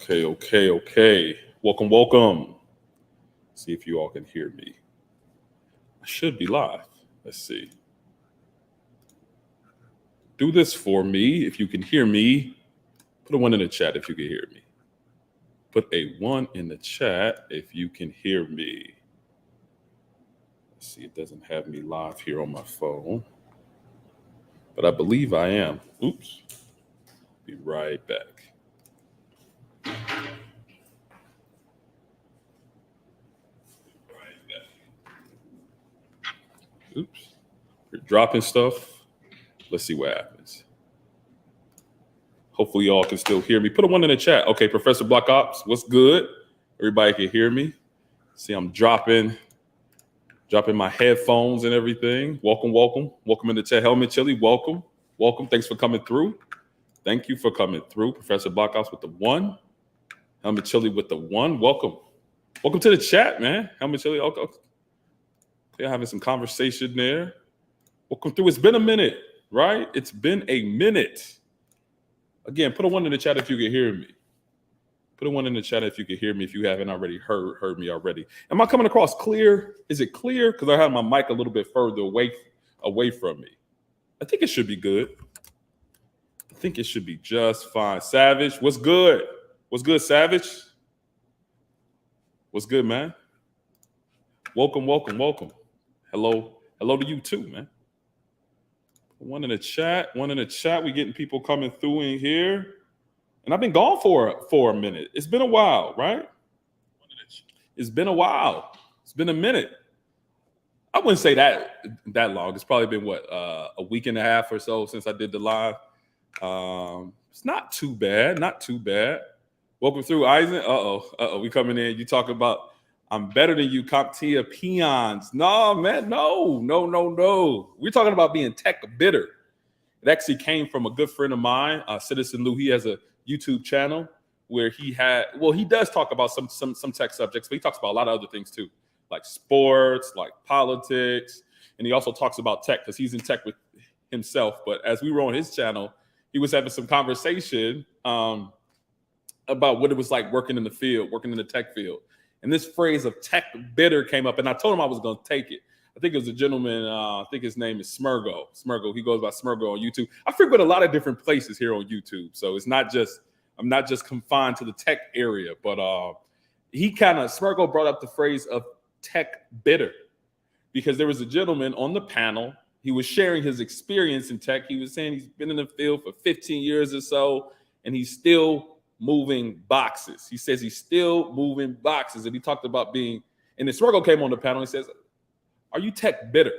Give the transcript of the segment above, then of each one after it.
Okay. Welcome. See if you all can hear me. I should be live. Let's see. Do this for me if you can hear me. Put a 1 in the chat if you can hear me. Put a 1 in the chat if you can hear me. Let's see, it doesn't have me live here on my phone, but I believe I am. Oops. Be right back. Oops. You're dropping stuff. Let's see what happens. Hopefully y'all can still hear me. Put a 1 in the chat. Okay, Professor Black Ops, what's good? Everybody can hear me. See, I'm dropping my headphones and everything. Welcome in the chat. Helmet Chili, welcome. Thanks for coming through. Thank you for coming through. Professor Black Ops with the 1. Helmet Chili with the 1. Welcome to the chat, man. Helmet Chili, okay. They're having some conversation there. Welcome through. It's been a minute, right? It's been a minute. Again, put a 1 in the chat if you can hear me. Put a 1 in the chat if you can hear me, if you haven't already heard me already. Am I coming across clear? Is it clear? Because I have my mic a little bit further away from me. I think it should be good. I think it should be just fine. Savage, what's good? What's good, Savage? What's good, man? Welcome. Hello to you too, man. 1 in the chat. We getting people coming through in here. And I've been gone for a minute. It's been a while, right? It's been a while. It's been a minute. I wouldn't say that long. It's probably been a week and a half or so since I did the live. It's not too bad. Welcome through, Eisen. We coming in. You talking about I'm better than you, CompTIA peons. No, man, no. We're talking about being tech bitter. It actually came from a good friend of mine, Citizen Lou. He has a YouTube channel where he does talk about some tech subjects, but he talks about a lot of other things too, like sports, like politics, and he also talks about tech because he's in tech with himself. But as we were on his channel, he was having some conversation about what it was like working in the tech field. And this phrase of tech bitter came up, and I told him I was going to take it. I think it was a gentleman, I think his name is Smurgo. He goes by Smurgo on YouTube. I frequent a lot of different places here on YouTube. So I'm not just confined to the tech area, but Smurgo brought up the phrase of tech bitter because there was a gentleman on the panel. He was sharing his experience in tech. He was saying he's been in the field for 15 years or so, and he's still moving boxes. He says he's still moving boxes. And he talked about and then Smurgo came on the panel and says, are you tech bitter?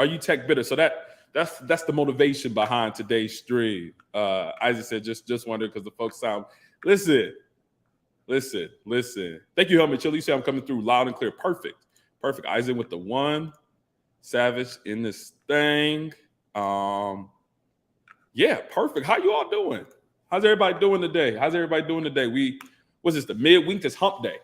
So that's the motivation behind today's stream. Isaac said, just wondered because the folks sound, listen. Thank you, Helmet Chili. You say I'm coming through loud and clear. Perfect. Isaac with the 1. Savage in this thing. Yeah, perfect. How you all doing? How's everybody doing today? What's this, the midweek? It's hump day.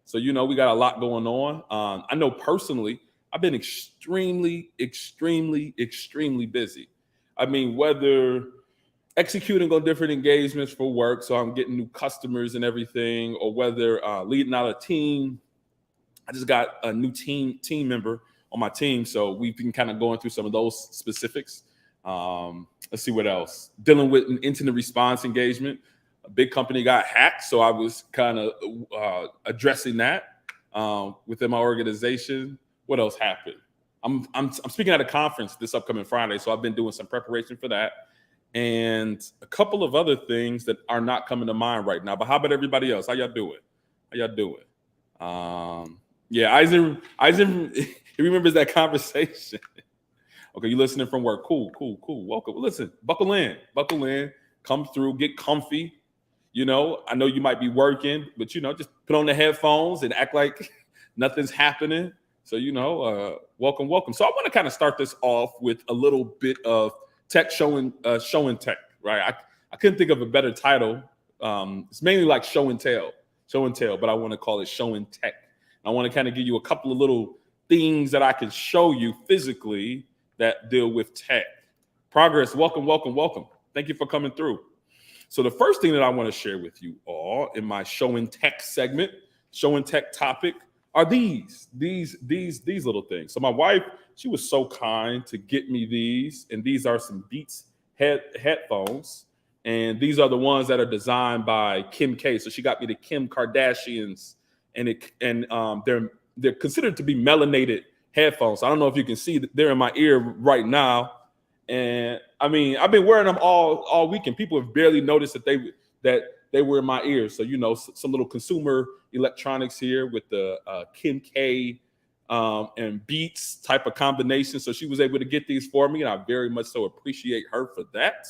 So, we got a lot going on. I know personally, I've been extremely busy. I mean, whether executing on different engagements for work, so I'm getting new customers and everything, or whether leading out a team. I just got a new team member on my team, so we've been kind of going through some of those specifics. Let's see what else. Dealing with an incident response engagement. A big company got hacked, so I was kind of addressing that within my organization. What else happened? I'm speaking at a conference this upcoming Friday, so I've been doing some preparation for that, and a couple of other things that are not coming to mind right now. But how about everybody else? How y'all doing? Yeah, Eisen, he remembers that conversation. Okay, you listening from work? Cool. Welcome. Listen, buckle in, come through, get comfy. I know you might be working, but just put on the headphones and act like nothing's happening. So welcome. So I want to kind of start this off with a little bit of tech showing tech, right? I couldn't think of a better title. It's mainly like show and tell, but I want to call it showing tech. I want to kind of give you a couple of little things that I can show you physically that deal with tech. Progress, welcome. Thank you for coming through. So the first thing that I want to share with you all in my show and tech segment, show and tech topic, are these little things. So my wife, she was so kind to get me these, and these are some Beats headphones, and these are the ones that are designed by Kim K. So she got me the Kim Kardashians, and they're considered to be melanated headphones. I don't know if you can see that they're in my ear right now, and I mean I've been wearing them all week, and people have barely noticed that they were in my ears. So some little consumer electronics here with the Kim K and Beats type of combination. So she was able to get these for me, and I very much so appreciate her for that.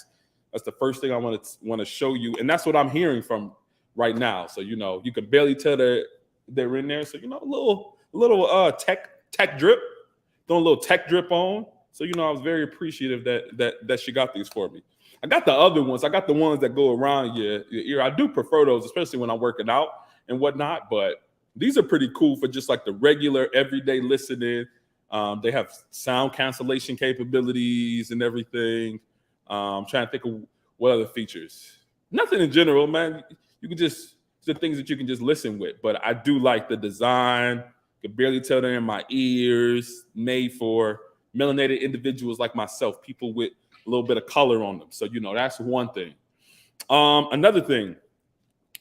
That's the first thing I want to show you, and that's what I'm hearing from right now. So you can barely tell they're in there. So a little tech drip, throwing a little tech drip on. So I was very appreciative that she got these for me. I got the other ones. I got the ones that go around your ear. I do prefer those, especially when I'm working out and whatnot. But these are pretty cool for just like the regular everyday listening. They have sound cancellation capabilities and everything. I'm trying to think of what other features. Nothing in general, man. You can just the things that you can just listen with. But I do like the design. Could barely tell they're in my ears. Made for melanated individuals like myself, people with a little bit of color on them. So that's one thing. Another thing,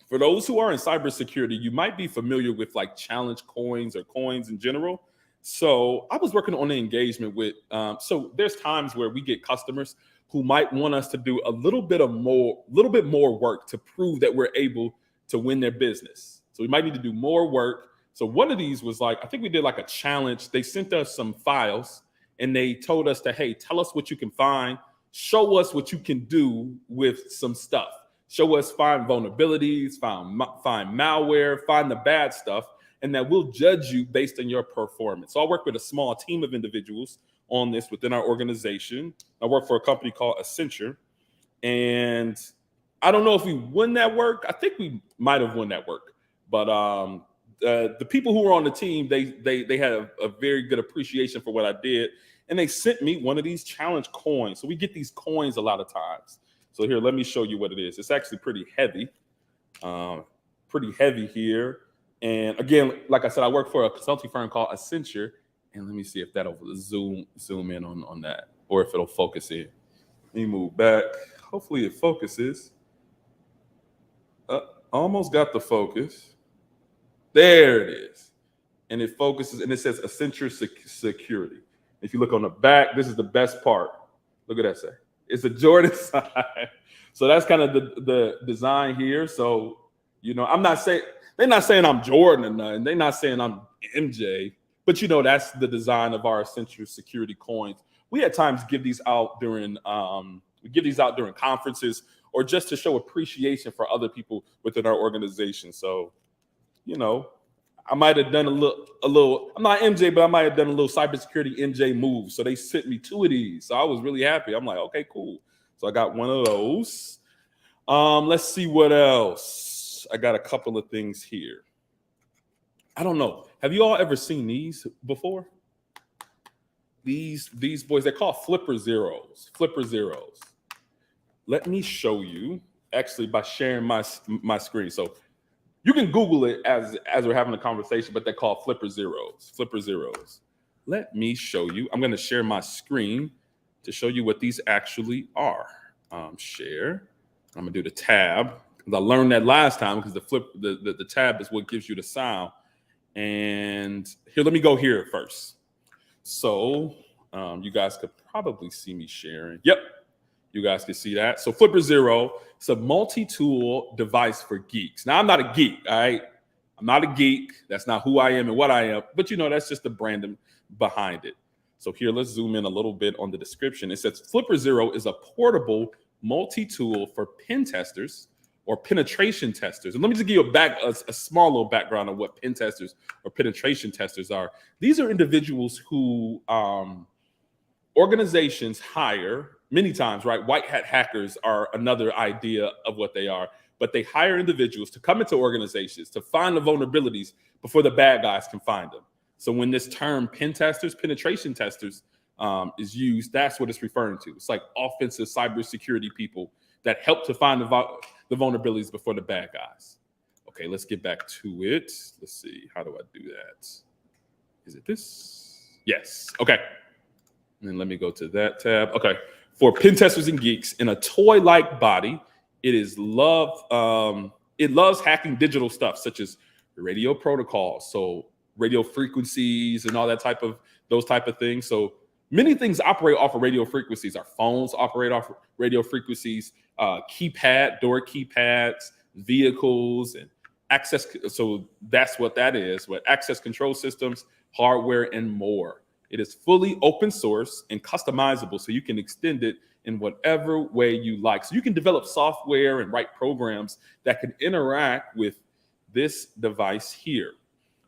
for those who are in cybersecurity, you might be familiar with like challenge coins or coins in general. So I was working on an engagement with. So there's times where we get customers who might want us to do a little bit more work to prove that we're able to win their business. So we might need to do more work. So one of these was like, I think we did like a challenge. They sent us some files and they told us hey, tell us what you can find. Show us what you can do with some stuff. Show us, find vulnerabilities, find malware, find the bad stuff, and that we'll judge you based on your performance. So I work with a small team of individuals on this within our organization. I work for a company called Accenture, and I don't know if we won that work. I think we might have won that work, but the people who were on the team, they had a very good appreciation for what I did. And they sent me one of these challenge coins. So we get these coins a lot of times. So here, let me show you what it is. It's actually pretty heavy here. And again, like I said, I work for a consulting firm called Accenture. And let me see if that'll zoom in on that, or if it'll focus in. Let me move back. Hopefully it focuses. Almost got the focus. There it is. And it focuses, and it says Accenture Security. If you look on the back, this is the best part. Look at that say. It's a Jordan sign. So that's kind of the design here. So, I'm not saying, they're not saying I'm Jordan or nothing. They're not saying I'm MJ, but that's the design of our Accenture Security coins. We at times give these out during conferences, or just to show appreciation for other people within our organization. So, I might have done a little, I'm not MJ, but I might have done a little cybersecurity MJ move. So they sent me 2 of these. So I was really happy. I'm like, okay, cool. So I got one of those. Let's see what else. I got a couple of things here. I don't know. Have you all ever seen these before? These boys, they're called Flipper Zeros. Flipper Zeros. Let me show you actually by sharing my screen. So you can Google it as we're having a conversation, but they're called Flipper Zeros. Flipper Zeros. Let me show you. I'm going to share my screen to show you what these actually are. Share. I'm going to do the tab, because I learned that last time, because the tab is what gives you the sound. And here, let me go here first. So you guys could probably see me sharing. Yep. You guys can see that. So Flipper Zero, it's a multi-tool device for geeks. Now, I'm not a geek, all right? I'm not a geek. That's not who I am and what I am. But, that's just the branding behind it. So here, let's zoom in a little bit on the description. It says Flipper Zero is a portable multi-tool for pen testers or penetration testers. And let me just give you a small little background on what pen testers or penetration testers are. These are individuals who organizations hire many times, right? White hat hackers are another idea of what they are, but they hire individuals to come into organizations to find the vulnerabilities before the bad guys can find them. So when this term pen testers, penetration testers is used, that's what it's referring to. It's like offensive cybersecurity people that help to find the vulnerabilities before the bad guys. Okay, let's get back to it. Let's see, how do I do that? Is it this? Yes, okay. And then let me go to that tab. Okay, for pen testers and geeks, in a toy-like body, it loves hacking digital stuff such as radio protocols, so radio frequencies and all those type of things. So many things operate off of radio frequencies. Our phones operate off of radio frequencies, door keypads, vehicles, and access. So that's what that is. What access control systems, hardware, and more. It is fully open source and customizable, so you can extend it in whatever way you like. So you can develop software and write programs that can interact with this device here.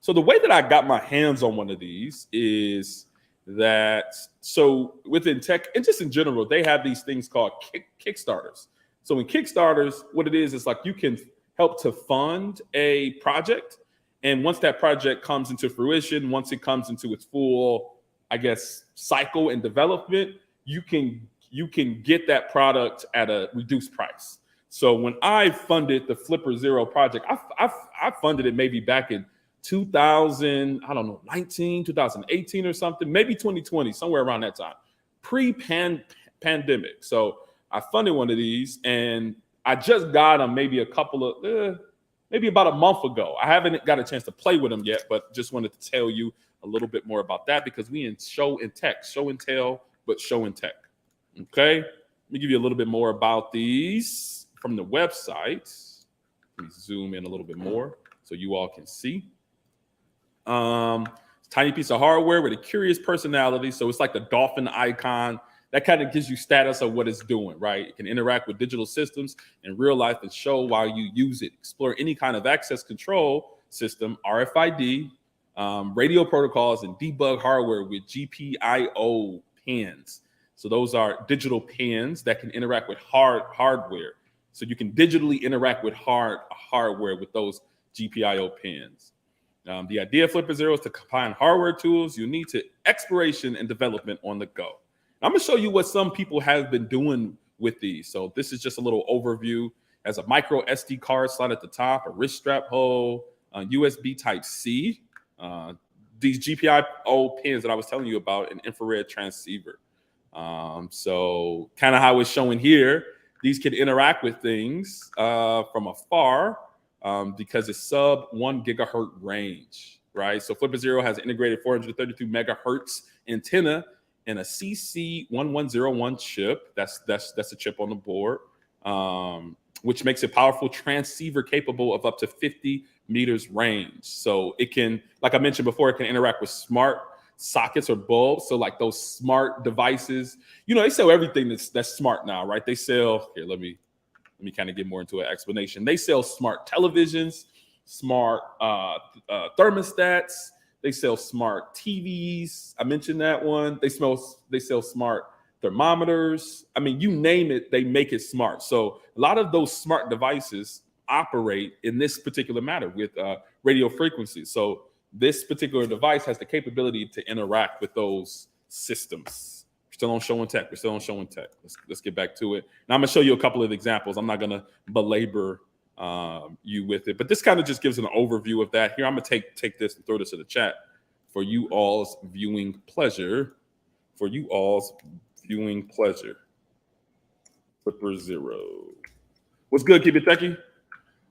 So the way that I got my hands on one of these is that, so within tech and just in general, they have these things called Kickstarters. So in Kickstarters, what it is like you can help to fund a project. And once that project comes into fruition, once it comes into its full, I guess, cycle and development, you can get that product at a reduced price. So when I funded the Flipper Zero project, I funded it maybe back in 2019, 2018 or something, maybe 2020, somewhere around that time, pre-pandemic. So I funded one of these, and I just got them maybe maybe about a month ago. I haven't got a chance to play with them yet, but just wanted to tell you a little bit more about that because we in show and tell, but show and tech. Okay, let me give you a little bit more about these from the website. Let me zoom in a little bit more so you all can see. Tiny piece of hardware with a curious personality. So it's like the dolphin icon that kind of gives you status of what it's doing, right? It can interact with digital systems in real life and show while you use it. Explore any kind of access control system, RFID, radio protocols, and debug hardware with GPIO pins. So those are digital pins that can interact with hardware. So you can digitally interact with hardware with those GPIO pins. The idea of Flipper Zero is to combine hardware tools you need to exploration and development on the go. I'm going to show you what some people have been doing with these. So this is just a little overview. As a micro SD card slot at the top, a wrist strap hole, USB Type-C, these GPIO pins that I was telling you about, an infrared transceiver. So kind of how it's showing here, these can interact with things from afar because it's sub 1 gigahertz range, right? So Flipper Zero has integrated 432 megahertz antenna and a CC1101 chip. That's a chip on the board, which makes it powerful transceiver capable of up to 50 meters range. So it can, like I mentioned before, it can interact with smart sockets or bulbs. So like those smart devices, they sell everything that's smart now, right? They sell, here, let me kind of get more into an explanation. They sell smart televisions, smart thermostats. They sell smart TVs. I mentioned that one. They sell smart thermometers. I mean, you name it, they make it smart. So a lot of those smart devices operate in this particular matter with radio frequencies. So this particular device has the capability to interact with those systems. We're still on show and tech. Let's get back to it. Now I'm going to show you a couple of examples. I'm not going to belabor you with it, but this kind of just gives an overview of that. Here, I'm going to take this and throw this in the chat for you all's viewing pleasure. Flipper Zero. What's good, Keep It Techie?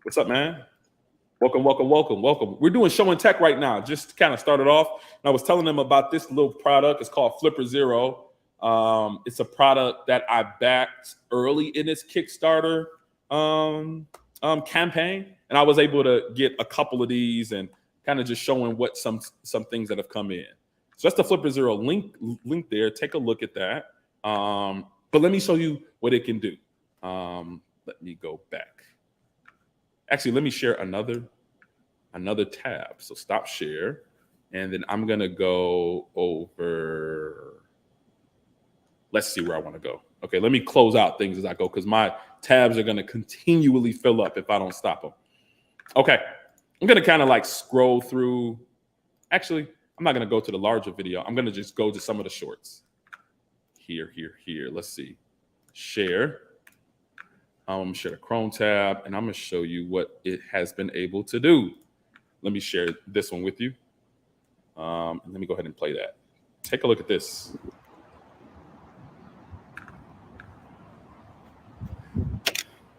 What's up, man? Welcome. We're doing show and tech right now. Just kind of started off, and I was telling them about this little product. It's called Flipper Zero. It's a product that I backed early in its Kickstarter campaign, and I was able to get a couple of these and kind of just showing what some things that have come in. So that's the Flipper Zero link there. Take a look at that. But let me show you what it can do. Let me go back. Actually, let me share another tab. So stop share, and then I'm gonna go over. Let's see where I want to go. Okay, let me close out things as I go because my tabs are gonna continually fill up if I don't stop them. Okay, I'm gonna kind of like scroll through. Actually, I'm not gonna go to the larger video. I'm gonna just go to some of the shorts. Here. Let's see. Share. I'm going to share the Chrome tab, and I'm going to show you what it has been able to do. Let me share this one with you. And let me go ahead and play that. Take a look at this.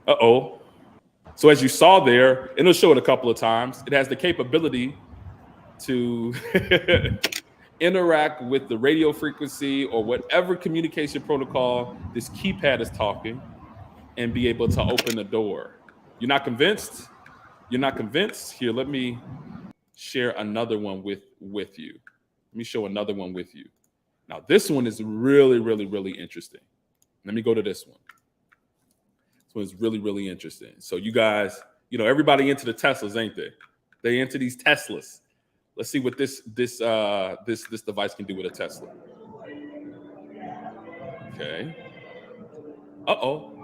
Uh-oh. So as you saw there, and it'll show it a couple of times, it has the capability to interact with the radio frequency or whatever communication protocol this keypad is talking and be able to open the door. You're not convinced? You're not convinced? Here, let me share another one with you. Let me show another one with you. Now, this one is really, really, really interesting. Let me go to this one. This one is really, really interesting. So you guys, everybody into the Teslas, ain't they? They into these Teslas. Let's see what this device can do with a Tesla. Okay. Uh-oh.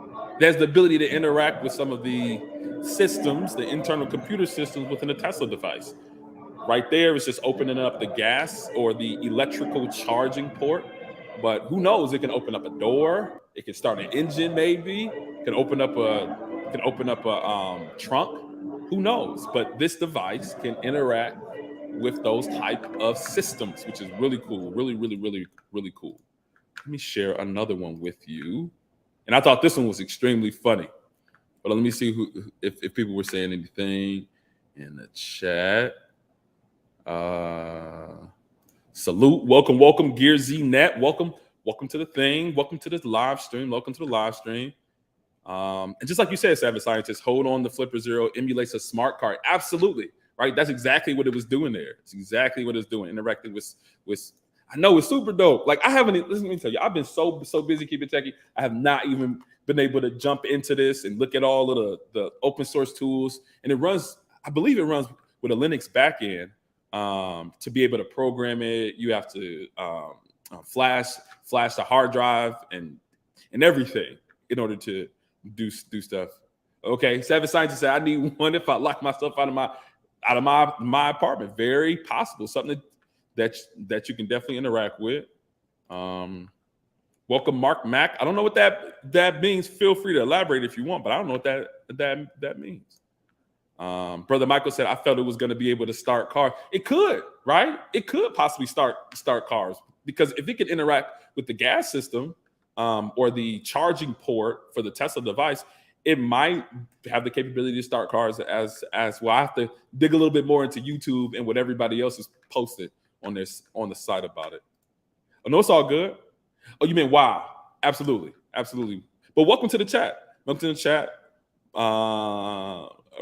There's the ability to interact with some of the systems, the internal computer systems within a Tesla device. Right there is just opening up the gas or the electrical charging port. But who knows? It can open up a door. It can start an engine, maybe. It can open up a trunk. Who knows? But this device can interact with those type of systems, which is really cool. Really, really, really, really cool. Let me share another one with you. And I thought this one was extremely funny. But let me see if people were saying anything in the chat. Salute, welcome, Gear Z Net. Welcome to the thing. Welcome to this live stream. And just like you said, Savage Scientist, hold on, the Flipper Zero emulates a smart card. Absolutely, right? That's exactly what it was doing there. It's exactly what it's doing, interacting with. I know it's super dope. Like let me tell you, I've been so busy keeping techie. I have not even been able to jump into this and look at all of the open source tools. And it runs, I believe it runs with a Linux backend. To be able to program it, you have to flash the hard drive and everything in order to do stuff. Okay, Savage Scientist said, I need one if I lock myself out of my apartment. Very possible, something that you can definitely interact with. Welcome, Mark Mack. I don't know what that means. Feel free to elaborate if you want, but I don't know what that means. Brother Michael said, I felt it was going to be able to start cars. It could, right? It could possibly start cars, because if it could interact with the gas system or the charging port for the Tesla device, it might have the capability to start cars as well. I have to dig a little bit more into YouTube and what everybody else has posted on the site about it. Oh, no, it's all good. Oh, you mean wow? Absolutely. But welcome to the chat.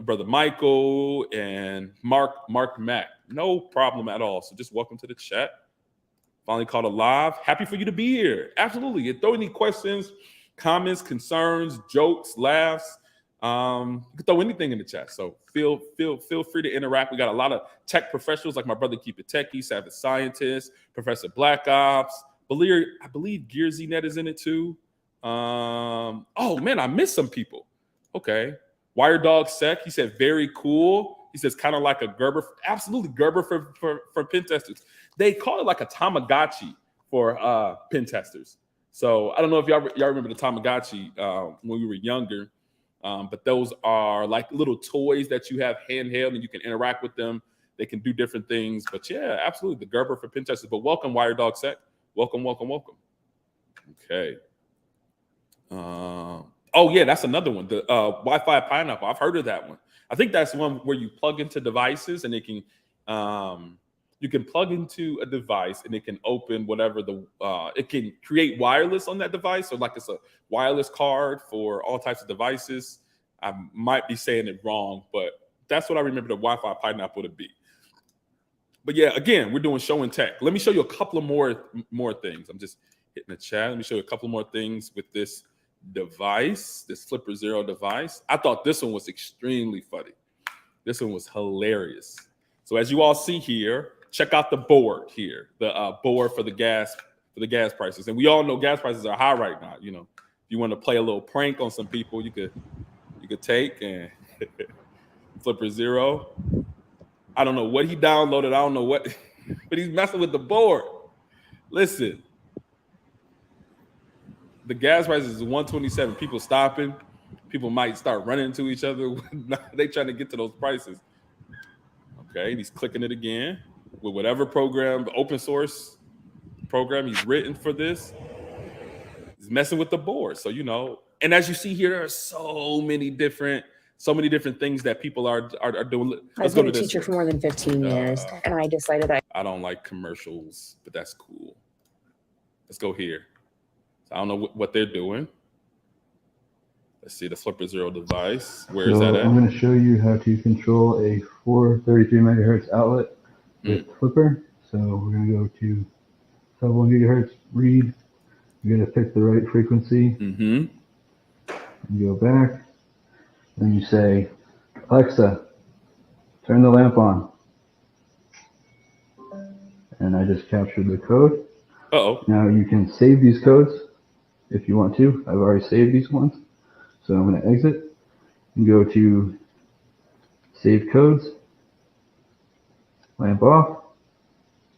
Brother Michael and Mark Mack. No problem at all. So just welcome to the chat. Finally caught it live. Happy for you to be here. Absolutely. You throw any questions, comments, concerns, jokes, laughs. You can throw anything in the chat. So feel free to interact. We got a lot of tech professionals like my brother Keep It Techie, Savage Scientist, Professor Black Ops. I believe Gear Z Net is in it too. Oh man, I missed some people. Okay. Wire Dog Sec, he said, very cool. He says, kind of like a Gerber. Absolutely, Gerber for pen testers. They call it like a Tamagotchi for pen testers. So I don't know if y'all remember the Tamagotchi when we were younger, but those are like little toys that you have handheld and you can interact with them. They can do different things. But yeah, absolutely, the Gerber for pen testers. But welcome, Wire Dog Sec. Welcome. Okay. Oh yeah, that's another one. The Wi-Fi Pineapple. I've heard of that one. I think that's one where you plug into devices and it can you can plug into a device and it can open whatever it can create wireless on that device. So like it's a wireless card for all types of devices. I might be saying it wrong, but that's what I remember the Wi-Fi Pineapple to be. But yeah, again, we're doing show and tech. Let me show you a couple of more things. I'm just hitting the chat. Let me show you a couple more things with this device, this Flipper Zero device. I thought this one was extremely funny. This one was hilarious. So as you all see here, check out the board here, the board for the gas prices. And we all know gas prices are high right now. You know, if you want to play a little prank on some people, you could take and Flipper Zero. I don't know what he downloaded. I don't know what, but he's messing with the board. Listen, the gas prices is 127. People stopping. people might start running into each other. They trying to get to those prices. Okay, and he's clicking it again with whatever program, open source program he's written for this. He's messing with the board. So, and as you see here, there are so many different things that people are doing. I've been a teacher for more than 15 years, and I decided I don't like commercials, but that's cool. Let's go here. So I don't know what they're doing. Let's see the Flipper Zero device. Where is that at? I'm going to show you how to control a 433 megahertz outlet with Flipper. So we're going to go to sub 1 gigahertz read. You're going to pick the right frequency. Mm-hmm. You go back, and you say, Alexa, turn the lamp on. And I just captured the code. Uh-oh. Now you can save these codes if you want to. I've already saved these ones. So I'm going to exit and go to Save Codes, lamp off,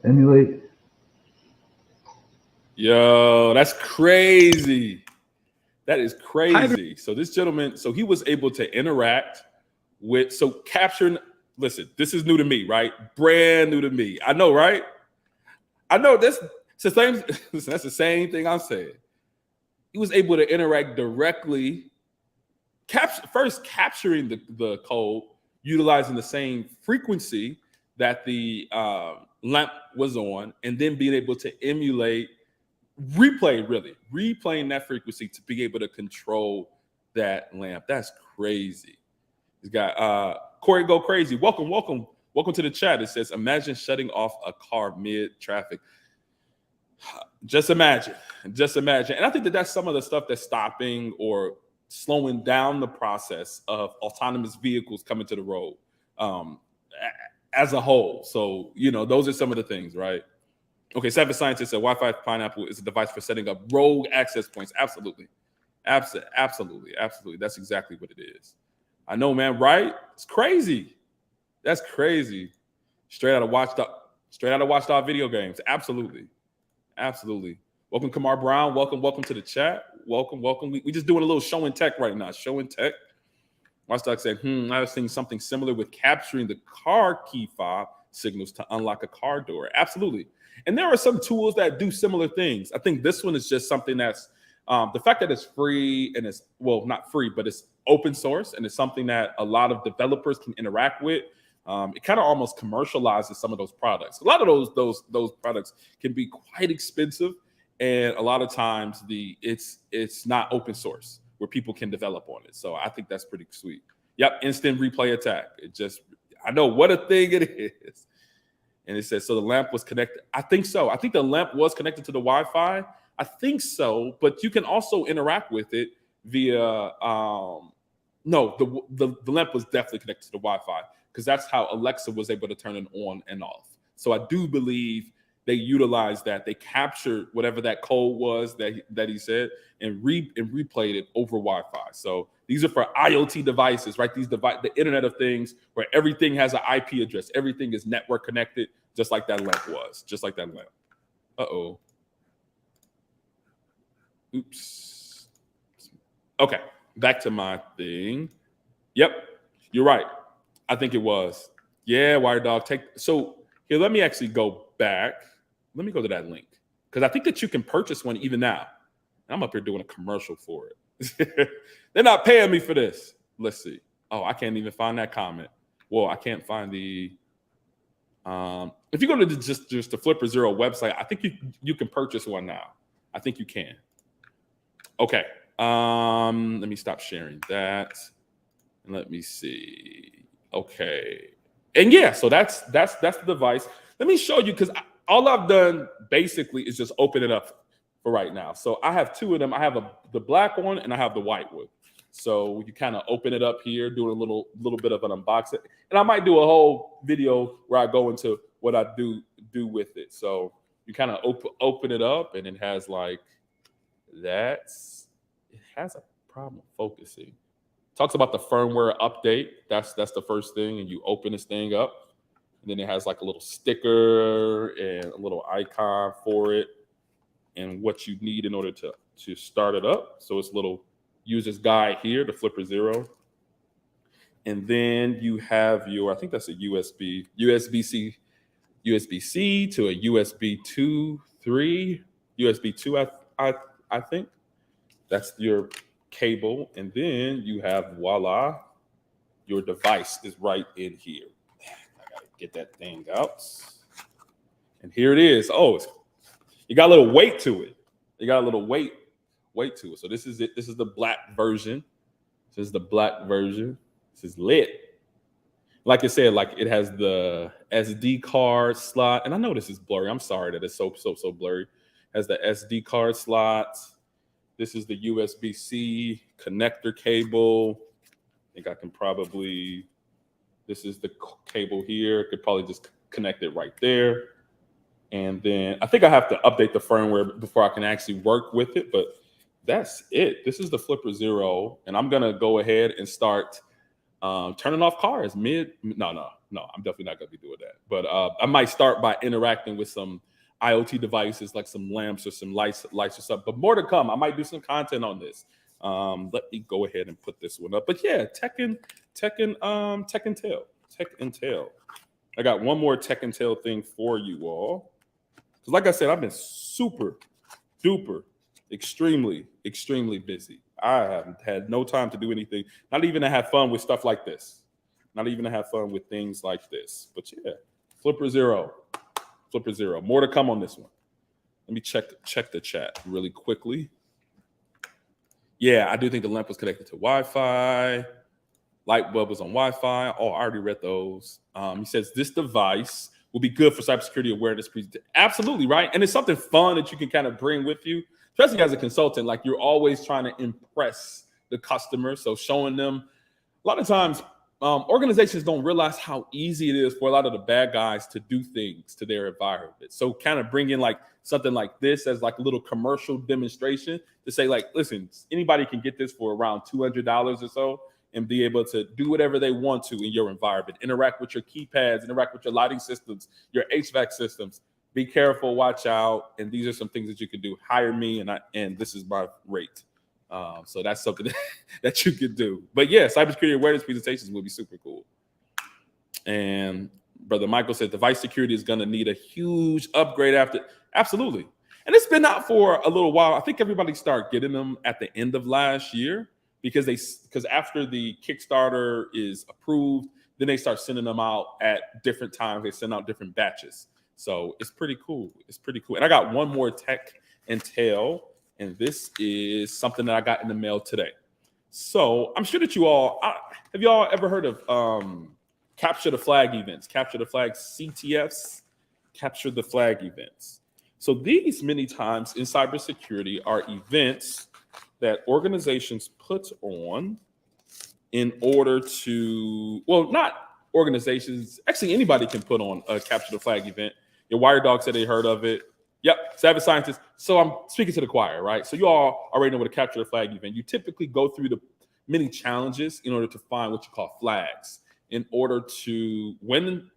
emulate. Yo, that's crazy. That is crazy. So this gentleman, he was able to interact with, capturing, listen, this is new to me, right? Brand new to me. I know, right? I know this. It's the same. Listen, that's the same thing I'm saying. He was able to interact directly, capturing the code, utilizing the same frequency that the lamp was on, and then being able to emulate, replaying that frequency to be able to control that lamp. That's crazy. He's got Corey Go Crazy. Welcome to the chat. It says, imagine shutting off a car mid-traffic. Just imagine. And I think that's some of the stuff that's stopping or slowing down the process of autonomous vehicles coming to the road as a whole. So, those are some of the things, right? Okay, Savage Scientist said Wi-Fi Pineapple is a device for setting up rogue access points. Absolutely. That's exactly what it is. I know, man, right? It's crazy. That's crazy. Straight out of Watchdog video games. Absolutely. Welcome, Kamar Brown. Welcome to the chat. Welcome. We just doing a little show and tech right now. Show and tech. Watchdog said, I was seeing something similar with capturing the car key fob signals to unlock a car door. Absolutely. And there are some tools that do similar things. I think this one is just something that's the fact that it's free and it's, well, not free, but it's open source and it's something that a lot of developers can interact with. It kind of almost commercializes some of those products. A lot of those products can be quite expensive, and a lot of times it's not open source where people can develop on it. So I think that's pretty sweet. Yep, instant replay attack. I know what a thing it is. And it says, so the lamp was connected. I think so. I think the lamp was connected to the Wi-Fi. I think so, but you can also interact with it via, no, the lamp was definitely connected to the Wi-Fi because that's how Alexa was able to turn it on and off. So I do believe they utilized that. They captured whatever that code was that he said and replayed it over Wi-Fi. So these are for IoT devices, right? The Internet of Things, where everything has an IP address. Everything is network connected, just like that lamp was. Uh-oh. Oops. Okay, back to my thing. Yep, you're right. I think it was. Yeah, Wired Dog. So here, let me actually go back. Let me go to that link because I think that you can purchase one even now. I'm up here doing a commercial for it. They're not paying me for this. Let's see. Oh, I can't even find that comment. Well, I can't find the. If you go to just the Flipper Zero website, I think you can purchase one now. I think you can. Okay. Let me stop sharing that. And let me see. Okay. And yeah, so that's the device. Let me show you because all I've done basically is just open it up for right now. So I have two of them. I have the black one and I have the white one. So you kind of open it up here, do a little bit of an unboxing. And I might do a whole video where I go into what I do with it. So you kind of open it up and it has like it has a problem focusing. Talks about the firmware update. That's the first thing. And you open this thing up. And then it has like a little sticker and a little icon for it and what you need in order to start it up. So it's a little user's guide here, the Flipper Zero. And then you have your, I think that's a USB-C to a USB 2.3, USB 2, I think. That's your cable. And then you have, voila, your device is right in here. I gotta get that thing out. And here it is. Oh, you got a little weight to it. You got a little weight to it. So this is it. This is the black version. This is the black version. This is lit. Like I said, like it has the SD card slot. And I know this is blurry. I'm sorry that it's so blurry. It has the SD card slot. This is the USB-C connector cable. I think I can probably, this is the cable here. Could probably just connect it right there. And then I think I have to update the firmware before I can actually work with it, but that's it. This is the Flipper Zero. And I'm gonna go ahead and start turning off cars no, I'm definitely not gonna be doing that. But I might start by interacting with some IoT devices like some lamps or some lights or something. But more to come. I might do some content on this. Let me go ahead and put this one up. But yeah, Tech and Tail. I got one more Tech and Tail thing for you all. Because like I said, I've been super duper, extremely busy. I haven't had no time to do anything, not even to have fun with stuff like this. Not even to have fun with things like this. But yeah, Flipper Zero. More to come on this one. Let me check the chat really quickly. Yeah, I do think the lamp was connected to Wi-Fi. Light bulb was on Wi-Fi. Oh, I already read those. He says this device will be good for cybersecurity awareness presentation. Absolutely, right? And it's something fun that you can kind of bring with you, especially as a consultant. Like you're always trying to impress the customer. So showing them, a lot of times, organizations don't realize how easy it is for a lot of the bad guys to do things to their environment. So kind of bring in like something like this as like a little commercial demonstration to say like, listen, anybody can get this for around $200 or so and be able to do whatever they want to in your environment. Interact with your keypads, interact with your lighting systems, your HVAC systems. Be careful, watch out. And these are some things that you can do. Hire me and this is my rate. So that's something that you could do. But yeah, cybersecurity awareness presentations will be super cool. And Brother Michael said device security is going to need a huge upgrade after. Absolutely. And it's been out for a little while. I think everybody started getting them at the end of last year because after the Kickstarter is approved, then they start sending them out at different times. They send out different batches. So it's pretty cool. And I got one more Tech and Tail. And this is something that I got in the mail today. So I'm sure that have you all ever heard of Capture the Flag events, Capture the Flag CTFs, Capture the Flag events. So these many times in cybersecurity are events that organizations put on in order to, well, not organizations, actually anybody can put on a Capture the Flag event. Your Wire Dog said they heard of it. Yep, Savage Scientist. So I'm speaking to the choir, right? So you all already know what a Capture the Flag event. You typically go through the many challenges in order to find what you call flags in order to win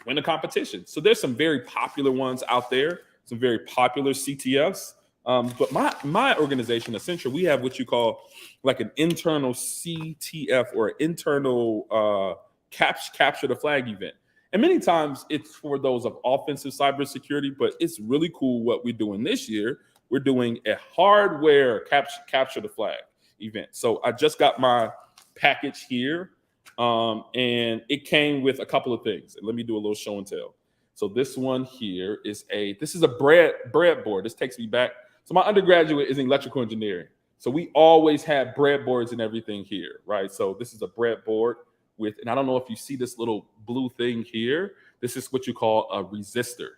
a competition. So there's some very popular ones out there, some very popular CTFs. But my organization, Accenture, we have what you call like an internal CTF or internal Capture the Flag event. And many times it's for those of offensive cybersecurity, but it's really cool what we're doing this year. We're doing a hardware Capture the Flag event. So I just got my package here, and it came with a couple of things. And let me do a little show and tell. So this one here is a breadboard. This takes me back. So my undergraduate is in electrical engineering. So we always had breadboards and everything here, right? So this is a breadboard with, and I don't know if you see this little blue thing here. This is what you call a resistor.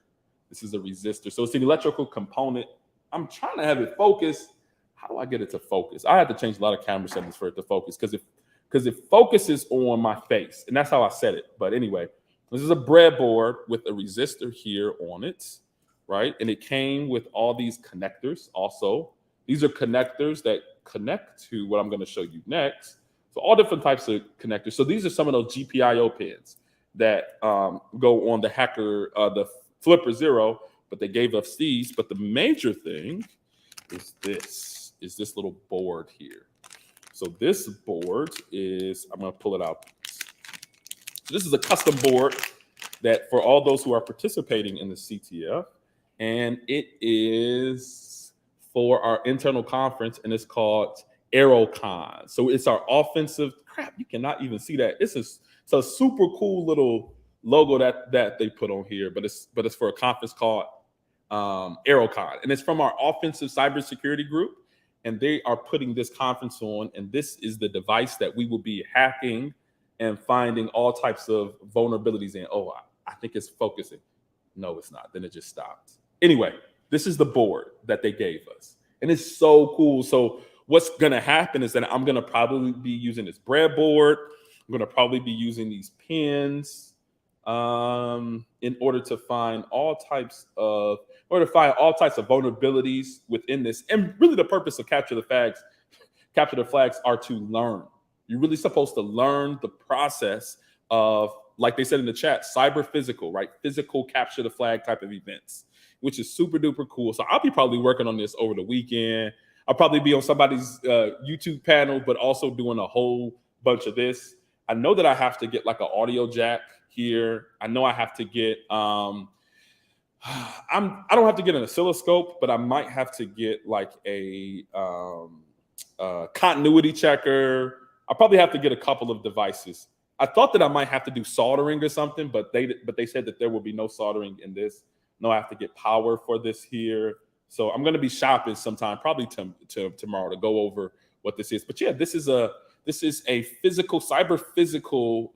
This is a resistor. So it's an electrical component. I'm trying to have it focus. How do I get it to focus? I had to change a lot of camera settings for it to focus because it focuses on my face, and that's how I set it. But anyway, this is a breadboard with a resistor here on it, right? And it came with all these connectors also. These are connectors that connect to what I'm going to show you next. So all different types of connectors. So these are some of those GPIO pins that go on the Flipper Zero, but they gave us these. But the major thing is this little board here. So this board is, I'm going to pull it out. So this is a custom board that for all those who are participating in the CTF, and it is for our internal conference, and it's called AeroCon. So it's our offensive, crap, you cannot even see that. It's a super cool little logo that they put on here, but it's for a conference called AeroCon, and it's from our offensive cybersecurity group, and they are putting this conference on, and this is the device that we will be hacking and finding all types of vulnerabilities in. Oh, I think it's focusing. No, it's not. Then it just stopped. Anyway, this is the board that they gave us, and it's so cool. So what's going to happen is that I'm going to probably be using this breadboard. I'm going to probably be using these pins in order to find all types of vulnerabilities within this. And really the purpose of capture the flags are to learn. You're really supposed to learn the process of, like they said in the chat, cyber physical, right? Physical capture the flag type of events, which is super duper cool. So I'll be probably working on this over the weekend. I'll probably be on somebody's YouTube panel, but also doing a whole bunch of this. I know that I have to get like an audio jack here. I know I have to get, I don't have to get an oscilloscope, but I might have to get like a continuity checker. I probably have to get a couple of devices. I thought that I might have to do soldering or something, but they said that there will be no soldering in this. No, I have to get power for this here. So I'm going to be shopping sometime, probably tomorrow, to go over what this is. But yeah, this is a physical, cyber physical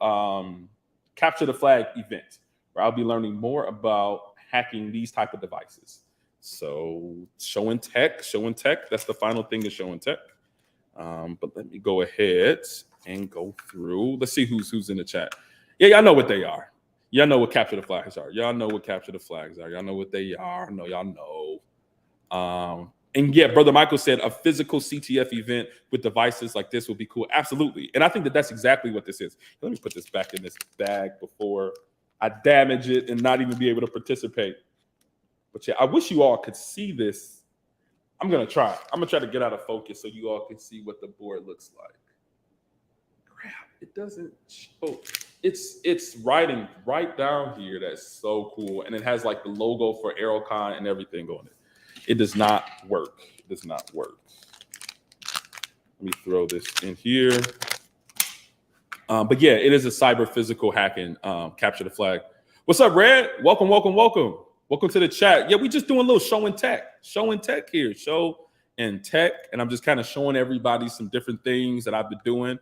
capture the flag event where I'll be learning more about hacking these type of devices. So show and tech. That's the final thing is show and tech. But let me go ahead and go through. Let's see who's in the chat. Yeah, y'all know what they are. Y'all know what capture the flags are. Y'all know what capture the flags are. Y'all know what they are. I know y'all know. And yeah, Brother Michael said a physical CTF event with devices like this would be cool. Absolutely. And I think that that's exactly what this is. Let me put this back in this bag before I damage it and not even be able to participate. But yeah, I wish you all could see this. I'm going to try. I'm going to try to get out of focus so you all can see what the board looks like. Crap, it doesn't show. It's writing right down here. That's so cool. And it has like the logo for AeroCon and everything on it. It does not work. It does not work. Let me throw this in here. But yeah, it is a cyber physical hacking capture the flag. What's up, Red? Welcome. Welcome to the chat. Yeah, we just doing a little show and tech here. Show and tech. And I'm just kind of showing everybody some different things that I've been doing.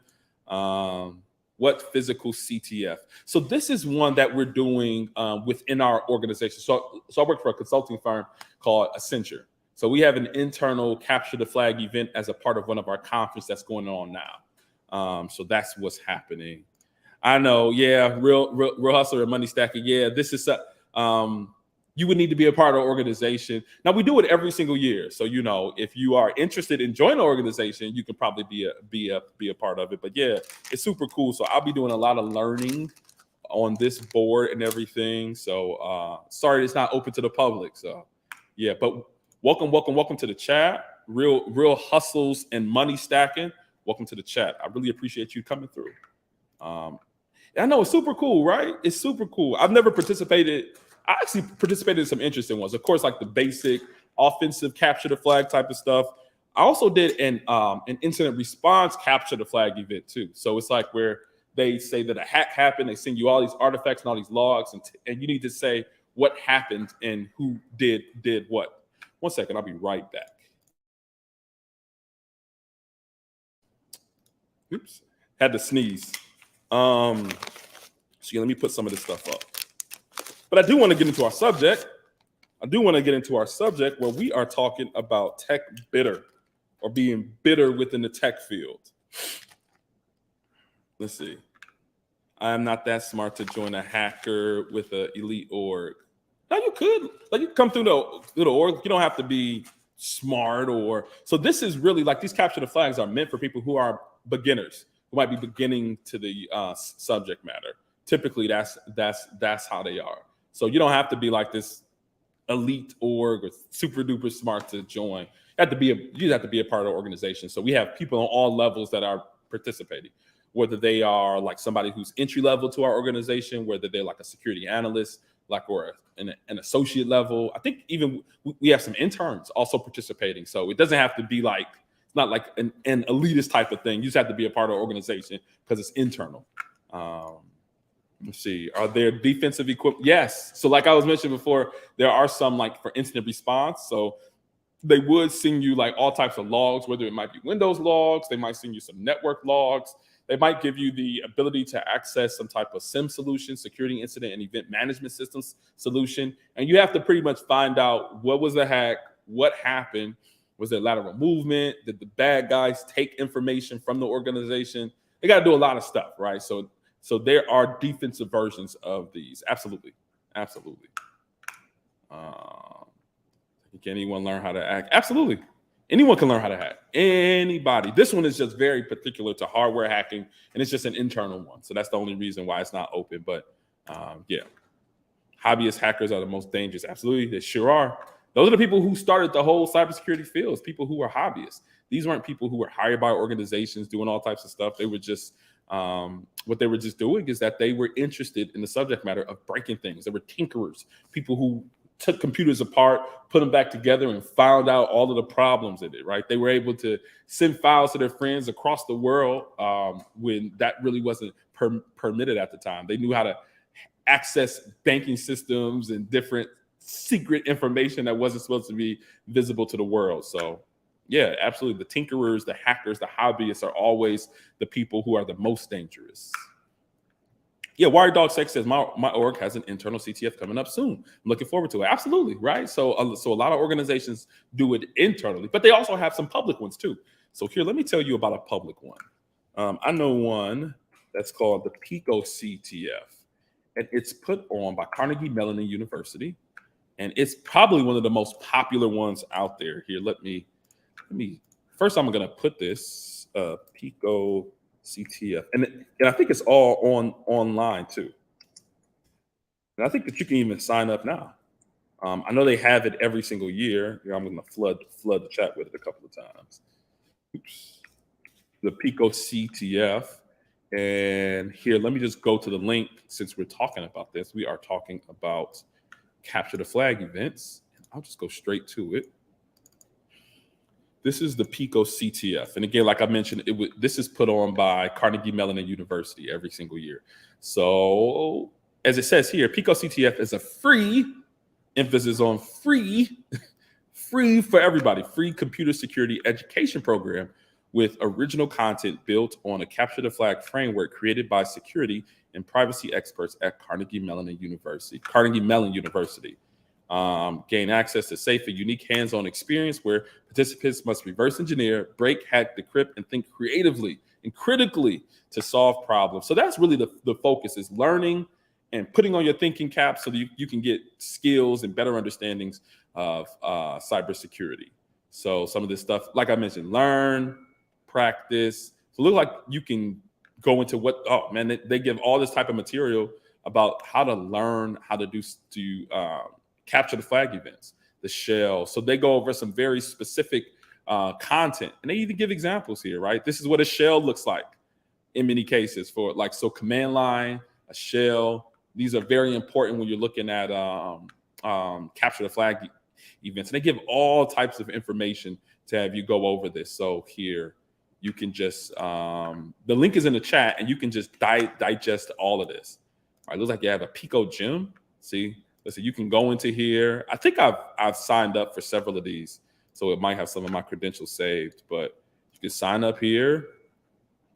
What physical CTF? So this is one that we're doing within our organization. So I work for a consulting firm called Accenture. So we have an internal capture the flag event as a part of one of our conferences that's going on now. So that's what's happening. I know, yeah, real hustler and money stacker. Yeah, this is you would need to be a part of our organization. Now we do it every single year. So, you know, if you are interested in joining an organization, you can probably be a part of it. But yeah, it's super cool. So I'll be doing a lot of learning on this board and everything. So sorry, it's not open to the public. So yeah, but welcome to the chat. Real hustles and money stacking. Welcome to the chat. I really appreciate you coming through. I know it's super cool, right? It's super cool. I've never participated. I actually participated in some interesting ones. Of course, like the basic offensive capture the flag type of stuff. I also did an incident response capture the flag event too. So it's like where they say that a hack happened. They send you all these artifacts and all these logs, and you need to say what happened and who did what. 1 second, I'll be right back. Oops, had to sneeze. So yeah, let me put some of this stuff up. But I do want to get into our subject. Where we are talking about tech bitter or being bitter within the tech field. Let's see. I am not that smart to join a hacker with an elite org. Now you could. Like you come through the org. You don't have to be smart or. So this is really like these capture the flags are meant for people who are beginners, who might be beginning to the subject matter. Typically, that's how they are. So you don't have to be like this elite org or super duper smart to join. You have to be a part of the organization. So we have people on all levels that are participating, whether they are like somebody who's entry level to our organization, whether they're like a security analyst, or an associate level. I think even we have some interns also participating. So it doesn't have to be like, it's not like an elitist type of thing. You just have to be a part of the organization because it's internal. Let's see. Are there defensive equipment? Yes. So like I was mentioning before, there are some like for incident response. So they would send you like all types of logs, whether it might be Windows logs, they might send you some network logs. They might give you the ability to access some type of SIM solution, security incident and event management systems solution. And you have to pretty much find out what was the hack, what happened, was there lateral movement, did the bad guys take information from the organization? They got to do a lot of stuff, right? So there are defensive versions of these. Absolutely. Can anyone learn how to hack? Absolutely. Anyone can learn how to hack. Anybody. This one is just very particular to hardware hacking, and it's just an internal one. So that's the only reason why it's not open. But yeah, hobbyist hackers are the most dangerous. Absolutely, they sure are. Those are the people who started the whole cybersecurity fields, people who are hobbyists. These weren't people who were hired by organizations doing all types of stuff. They were just, what they were just doing is that they were interested in the subject matter of breaking things. They were tinkerers, people who took computers apart, put them back together, and found out all of the problems in it, right? They were able to send files to their friends across the world when that really wasn't permitted at the time. They knew how to access banking systems and different secret information that wasn't supposed to be visible to the world. So yeah, absolutely. The tinkerers, the hackers, the hobbyists are always the people who are the most dangerous. Yeah, Wired Dog Sex says my org has an internal CTF coming up soon. I'm looking forward to it. Absolutely, right? So a lot of organizations do it internally, but they also have some public ones too. So here, let me tell you about a public one. I know one that's called the Pico CTF, and it's put on by Carnegie Mellon University, and it's probably one of the most popular ones out there. Here, let me. First, I'm going to put this Pico CTF, and I think it's all online too. And I think that you can even sign up now. I know they have it every single year. I'm going to flood the chat with it a couple of times. Oops. The Pico CTF, and here, let me just go to the link since we're talking about this. We are talking about capture the flag events. I'll just go straight to it. This is the Pico CTF. And again, like I mentioned, this is put on by Carnegie Mellon University every single year. So as it says here, Pico CTF is a free, emphasis on free, free for everybody, free computer security education program with original content built on a capture the flag framework created by security and privacy experts at Carnegie Mellon University. Gain access to safe and unique hands-on experience where participants must reverse engineer, break, hack, decrypt, and think creatively and critically to solve problems. So that's really the focus, is learning and putting on your thinking cap so that you can get skills and better understandings of cybersecurity. So some of this stuff, like I mentioned, learn, practice. So it looks like you can go into they give all this type of material about how to learn how to capture the flag events, the shell. So they go over some very specific content, and they even give examples here, right? This is what a shell looks like in many cases for command line, a shell. These are very important when you're looking at capture the flag events. And they give all types of information to have you go over this. So here you can just, the link is in the chat, and you can just digest all of this. All right, looks like you have a Pico gym. See? Listen, you can go into here. I think I've signed up for several of these, so it might have some of my credentials saved. But you can sign up here,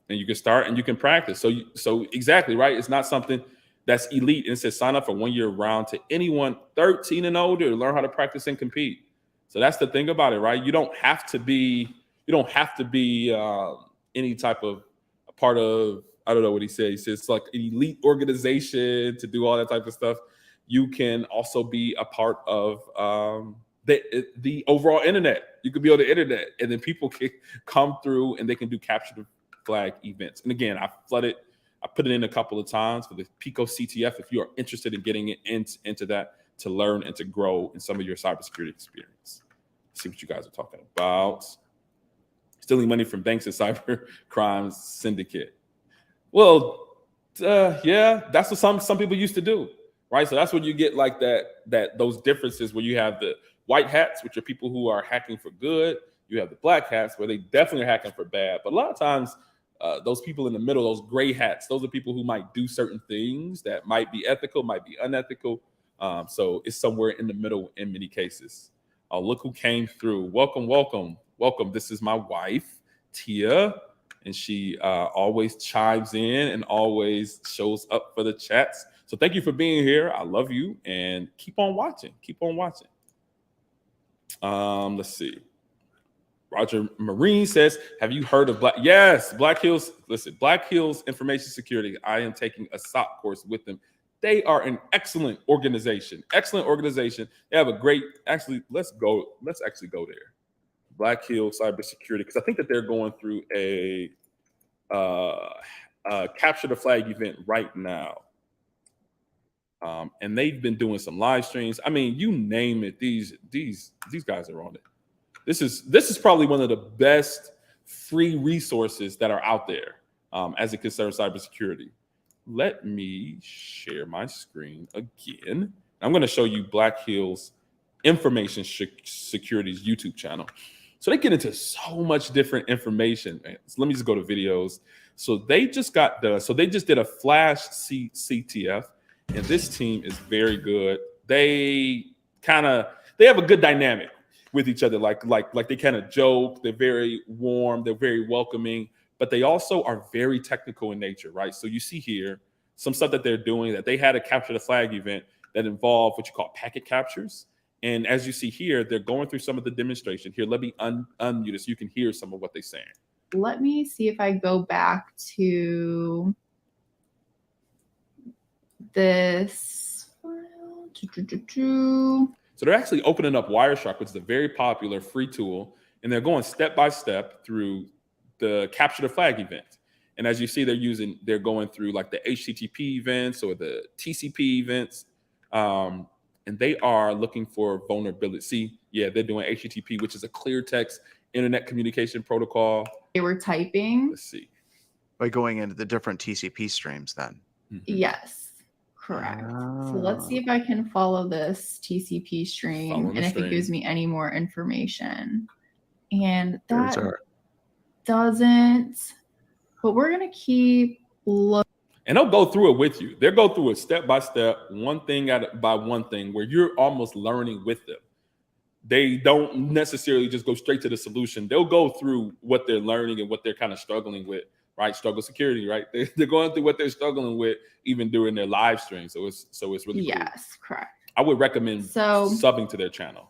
and you can start, and you can practice. So exactly right. It's not something that's elite. And it says sign up for 1 year round to anyone 13 and older to learn how to practice and compete. So that's the thing about it, right? You don't have to be any type of a part of. I don't know what he said. He says it's like an elite organization to do all that type of stuff. You can also be a part of the overall internet. You could be on the internet, and then people can come through and they can do capture the flag events. And again, I put it in a couple of times for the Pico CTF if you are interested in getting into that to learn and to grow in some of your cybersecurity experience. Let's see what you guys are talking about. Stealing money from banks and cyber crimes syndicate. Well, yeah, that's what some people used to do, right? So that's when you get like those differences where you have the white hats, which are people who are hacking for good. You have the black hats where they definitely are hacking for bad. But a lot of times, those people in the middle, those gray hats, those are people who might do certain things that might be ethical, might be unethical. So it's somewhere in the middle in many cases. Look who came through. Welcome, welcome, welcome. This is my wife, Tia, and she always chimes in and always shows up for the chats. So thank you for being here. I love you, and keep on watching. Keep on watching. Let's see. Roger Marine says, have you heard of Black? Yes, Black Hills. Listen, Black Hills Information Security. I am taking a SOC course with them. They are an excellent organization. Excellent organization. They have a great, actually, let's actually go there. Black Hills Cybersecurity, because I think that they're going through a capture the flag event right now. And they've been doing some live streams. I mean, you name it, these guys are on it. This is probably one of the best free resources that are out there as it concerns cybersecurity. Let me share my screen again. I'm going to show you Black Hills Information Security's YouTube channel. So they get into so much different information. So let me just go to videos. So they just did a flash CTF, and this team is very good. They have a good dynamic with each other. Like they kind of joke. They're very warm. They're very welcoming, but they also are very technical in nature, right? So you see here some stuff that they're doing, that they had a capture the flag event that involved what you call packet captures. And as you see here, they're going through some of the demonstration. Here, let me unmute it so you can hear some of what they're saying. Let me see if I go back to this file. So they're actually opening up Wireshark, which is a very popular free tool, and they're going step by step through the capture the flag event. And as you see, they're going through like the HTTP events or the TCP events. And they are looking for vulnerability. See, yeah, they're doing HTTP, which is a clear text internet communication protocol. They were typing. Let's see. By going into the different TCP streams then. Mm-hmm. Yes, correct. So let's see if I can follow this TCP stream and if it gives me any more information. And that doesn't, but we're going to keep looking. And they'll go through it with you. They'll go through it step by step, one thing by one thing, where you're almost learning with them. They don't necessarily just go straight to the solution. They'll go through what they're learning and what they're kind of struggling with, right? Struggle security, right? They're going through what they're struggling with even during their live stream. So it's really cool. Yes, correct. I would recommend subbing to their channel.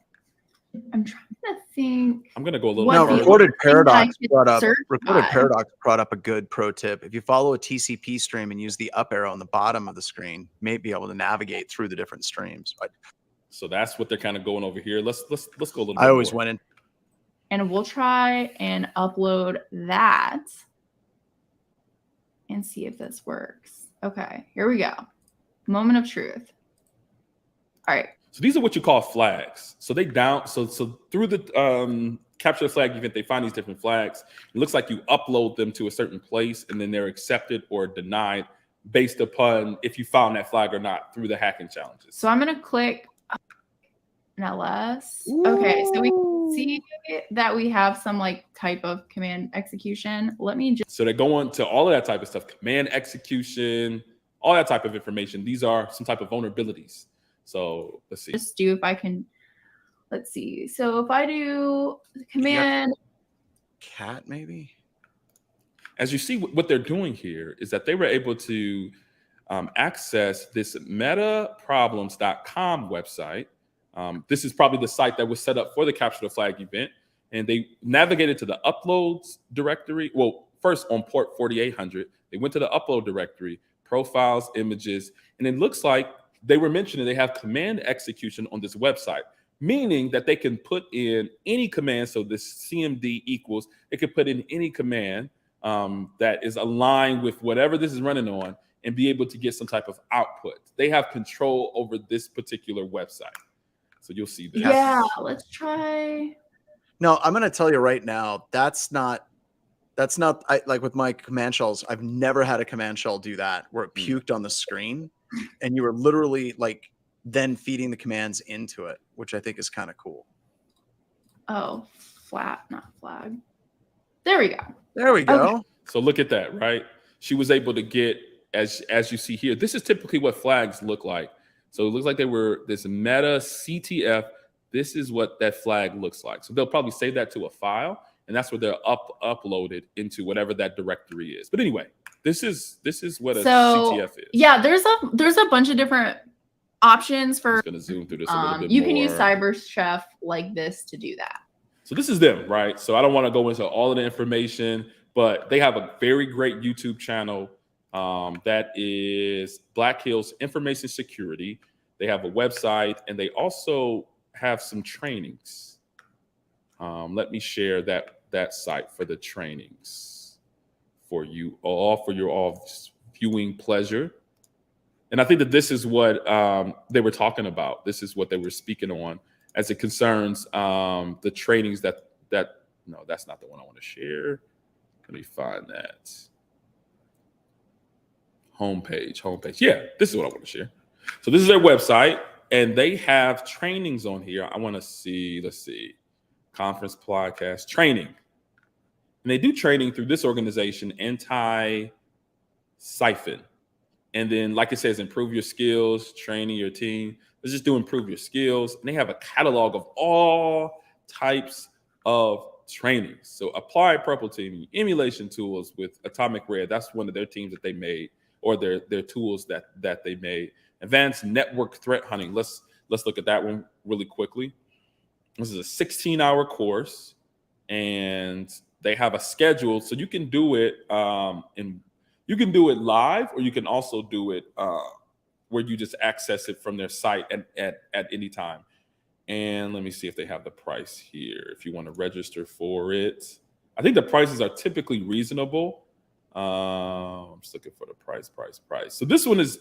I'm trying to think. I'm gonna go a little. No, Recorded Paradox brought up a good pro tip. If you follow a TCP stream and use the up arrow on the bottom of the screen, you may be able to navigate through the different streams. So that's what they're kind of going over here. Let's go a little. I always went in, and we'll try and upload that and see if this works. Okay, here we go. Moment of truth. All right. So these are what you call flags. So so through the capture the flag event, they find these different flags. It looks like you upload them to a certain place, and then they're accepted or denied based upon if you found that flag or not through the hacking challenges. So I'm going to click an LS. Okay, so we can see that we have some like type of command execution. Let me just. So they're going to all of that type of stuff, command execution, all that type of information. These are some type of vulnerabilities. So let's see. Just do if I can. Let's see. So if I do command cat, maybe. As you see, what they're doing here is that they were able to access this metaproblems.com website. This is probably the site that was set up for the capture the flag event, and they navigated to the uploads directory. Well, first on port 4800, they went to the upload directory, profiles, images, and it looks like they were mentioning they have command execution on this website, meaning that they can put in any command. So this CMD equals, it can put in any command that is aligned with whatever this is running on, and be able to get some type of output. They have control over this particular website. So you'll see this. Yeah, let's try. No, I'm going to tell you right now, that's not like with my command shells. I've never had a command shell do that where it puked on the screen and you were literally like then feeding the commands into it, which I think is kind of cool. Oh, not flag. There we go. There we go. Okay. So look at that, right? She was able to get, as you see here, this is typically what flags look like. So it looks like they were this meta CTF. This is what that flag looks like. So they'll probably save that to a file, and that's where they're uploaded into whatever that directory is. But anyway, this is what a CTF is. Yeah, there's a bunch of different options for. I'm just gonna zoom through this a little bit you more. can use CyberChef like this to do that. So this is them, right? So I don't want to go into all of the information, but they have a very great YouTube channel that is Black Hills Information Security. They have a website, and they also have some trainings. Let me share that site for the trainings for you all, for your all viewing pleasure. And I think that this is what they were talking about. This is what they were speaking on as it concerns the trainings that no, that's not the one I want to share. Let me find that. Homepage. Yeah, this is what I want to share. So this is their website, and they have trainings on here. I want to see, let's see, conference podcast training. And they do training through this organization, Anti-Siphon. And then, like it says, improve your skills, training your team. Let's just do improve your skills. And they have a catalog of all types of trainings. So applied purple teaming, emulation tools with Atomic Red. That's one of their teams that they made, or their tools that they made. Advanced network threat hunting. Let's look at that one really quickly. This is a 16-hour course, and they have a schedule, so you can do it you can do it live, or you can also do it where you just access it from their site at any time. And let me see if they have the price here. If you want to register for it, I think the prices are typically reasonable. I'm just looking for the price. So this one is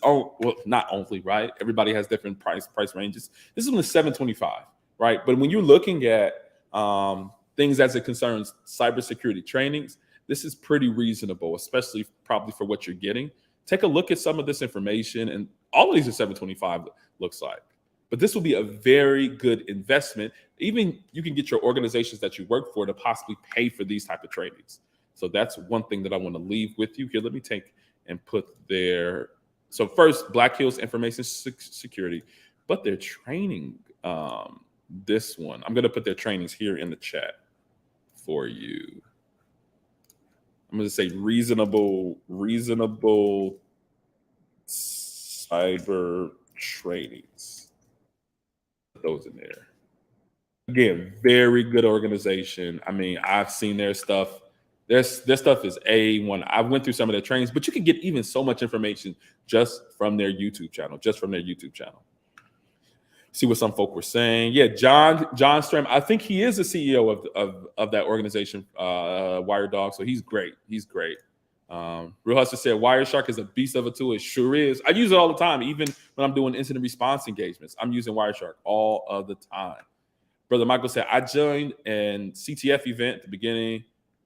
not only, right? Everybody has different price ranges. This one is $725, right? But when you're looking at things as it concerns cybersecurity trainings, this is pretty reasonable, especially probably for what you're getting. Take a look at some of this information, and all of these are $725 looks like. But this will be a very good investment. Even you can get your organizations that you work for to possibly pay for these type of trainings. So that's one thing that I want to leave with you here. Let me take and put their, so first, Black Hills Information Security, but their training, this one, I'm going to put their trainings here in the chat for you. I'm going to say reasonable cyber trainings. Put those in there. Again, very good organization. I mean, I've seen their stuff. Their stuff is A1. I went through some of their trainings, but you can get even so much information just from their YouTube channel, See what some folk were saying. Yeah, John Stram, I think he is the CEO of that organization, WireDog. So he's great. Real Hustler said Wireshark is a beast of a tool. It sure is. I use it all the time, even when I'm doing incident response engagements. I'm using Wireshark all of the time. Brother Michael said, I joined an CTF event at the beginning.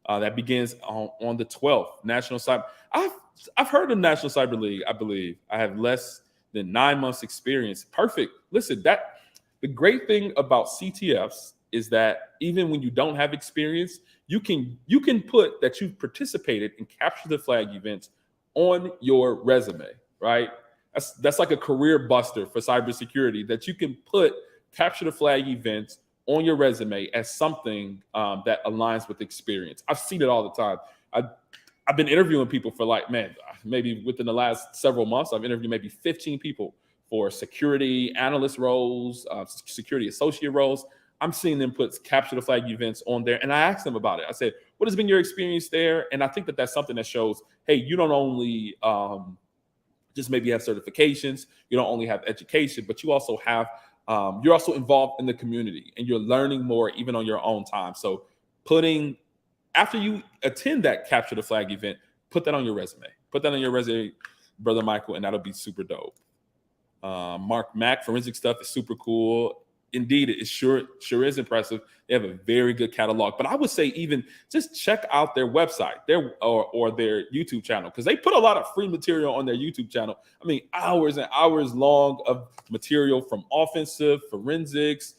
That begins on the 12th. National Cyber. I've heard of National Cyber League, I believe. I have less than 9 months experience. Perfect. Listen, the great thing about CTFs is that even when you don't have experience, you can put that you've participated in capture the flag events on your resume, right? That's like a career buster for cybersecurity, that you can put capture the flag events on your resume as something that aligns with experience. I've seen it all the time. I've been interviewing people for maybe within the last several months, I've interviewed maybe 15 people for security analyst roles, security associate roles. I'm seeing them put capture the flag events on there. And I asked them about it. I said, what has been your experience there? And I think that that's something that shows, hey, you don't only just maybe have certifications, you don't only have education, but you also have, you're also involved in the community and you're learning more even on your own time. So after you attend that capture the flag event, put that on your resume. Brother Michael, and that'll be super dope. Mark Mack, forensic stuff is super cool. Indeed, it sure is impressive. They have a very good catalog. But I would say even just check out their website, or their YouTube channel, because they put a lot of free material on their YouTube channel. I mean, hours and hours long of material from offensive, forensics,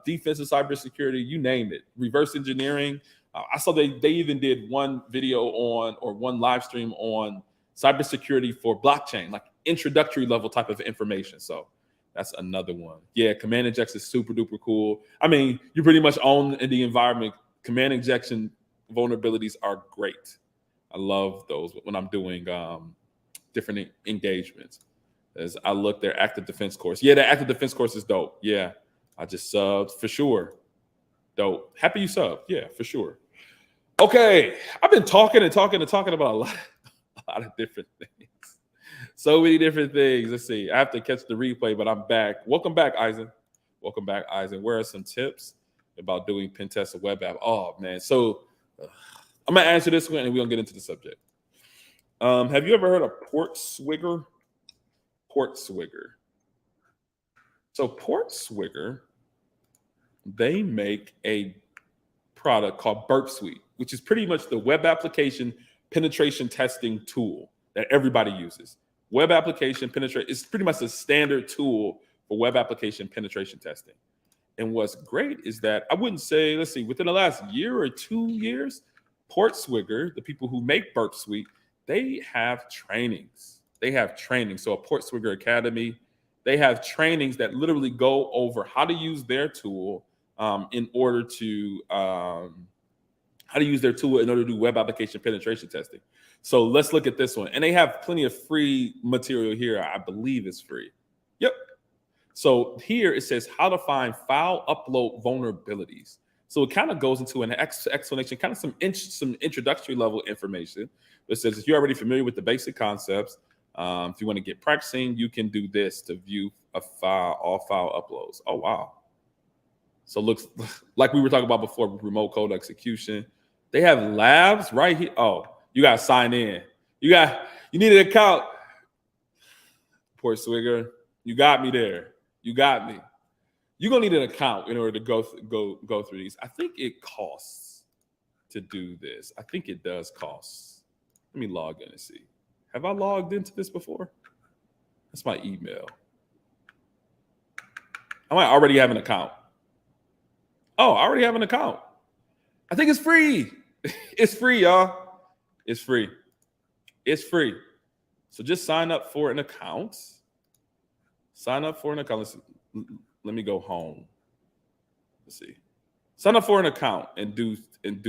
defensive cybersecurity, you name it, reverse engineering. I saw they even did one video or one live stream on cybersecurity for blockchain, like introductory level type of information. So that's another one. Yeah, command injection is super duper cool. I mean, you pretty much own in the environment. Command injection vulnerabilities are great. I love those when I'm doing different engagements. As I look, their active defense course. Yeah, the active defense course is dope. Yeah, I just subbed for sure. Dope. Happy you subbed. Yeah, for sure. Okay, I've been talking about a lot of different things. So many different things. Let's see. I have to catch the replay, but I'm back. Welcome back, Eisen. Welcome back, Eisen. Where are some tips about doing pen tests of web app? Oh, man. So I'm going to answer this one, and we're going to get into the subject. Have you ever heard of Portswigger? Portswigger. So Portswigger, they make a product called Burp Suite, which is pretty much the web application penetration testing tool that everybody uses. Web application penetration is pretty much a standard tool for web application penetration testing. And what's great is that I wouldn't say, let's see, within the last year or 2 years, Portswigger, the people who make Burp Suite, they have trainings. They have training. So a Portswigger Academy, they have trainings that literally go over how to use their tool in order to do web application penetration testing. So let's look at this one. And they have plenty of free material here. I believe it's free. Yep. So here it says how to find file upload vulnerabilities. So it kind of goes into an explanation, kind of some introductory level information. It says if you're already familiar with the basic concepts, if you want to get practicing, you can do this to view all file uploads. Oh, wow. So it looks like we were talking about before, remote code execution. They have labs right here. Oh, you got to sign in. You need an account. Portswigger, you got me there. You got me. You're going to need an account in order to go through these. I think it costs to do this. I think it does cost. Let me log in and see. Have I logged into this before? That's my email. I might already have an account. Oh, I already have an account. I think it's free. It's free, y'all. It's free. It's free. So just sign up for an account. Sign up for an account. Let me go home. Let's see. Sign up for an account and do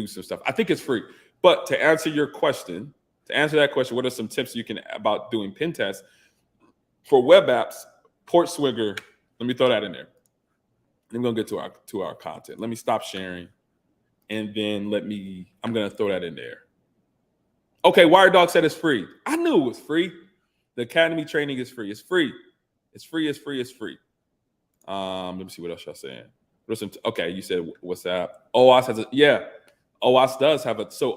some stuff. I think it's free. But to answer that question, what are some tips you can about doing pen tests for web apps? Portswigger. Let me throw that in there. I'm gonna get to our content. Let me stop sharing, and then I'm gonna throw that in there. Okay, Wiredog said it's free. I knew it was free. The Academy training is free. It's free. It's free. It's free. It's free. Let me see what else y'all saying. Okay, you said WhatsApp. OWASP has OWASP does have a. So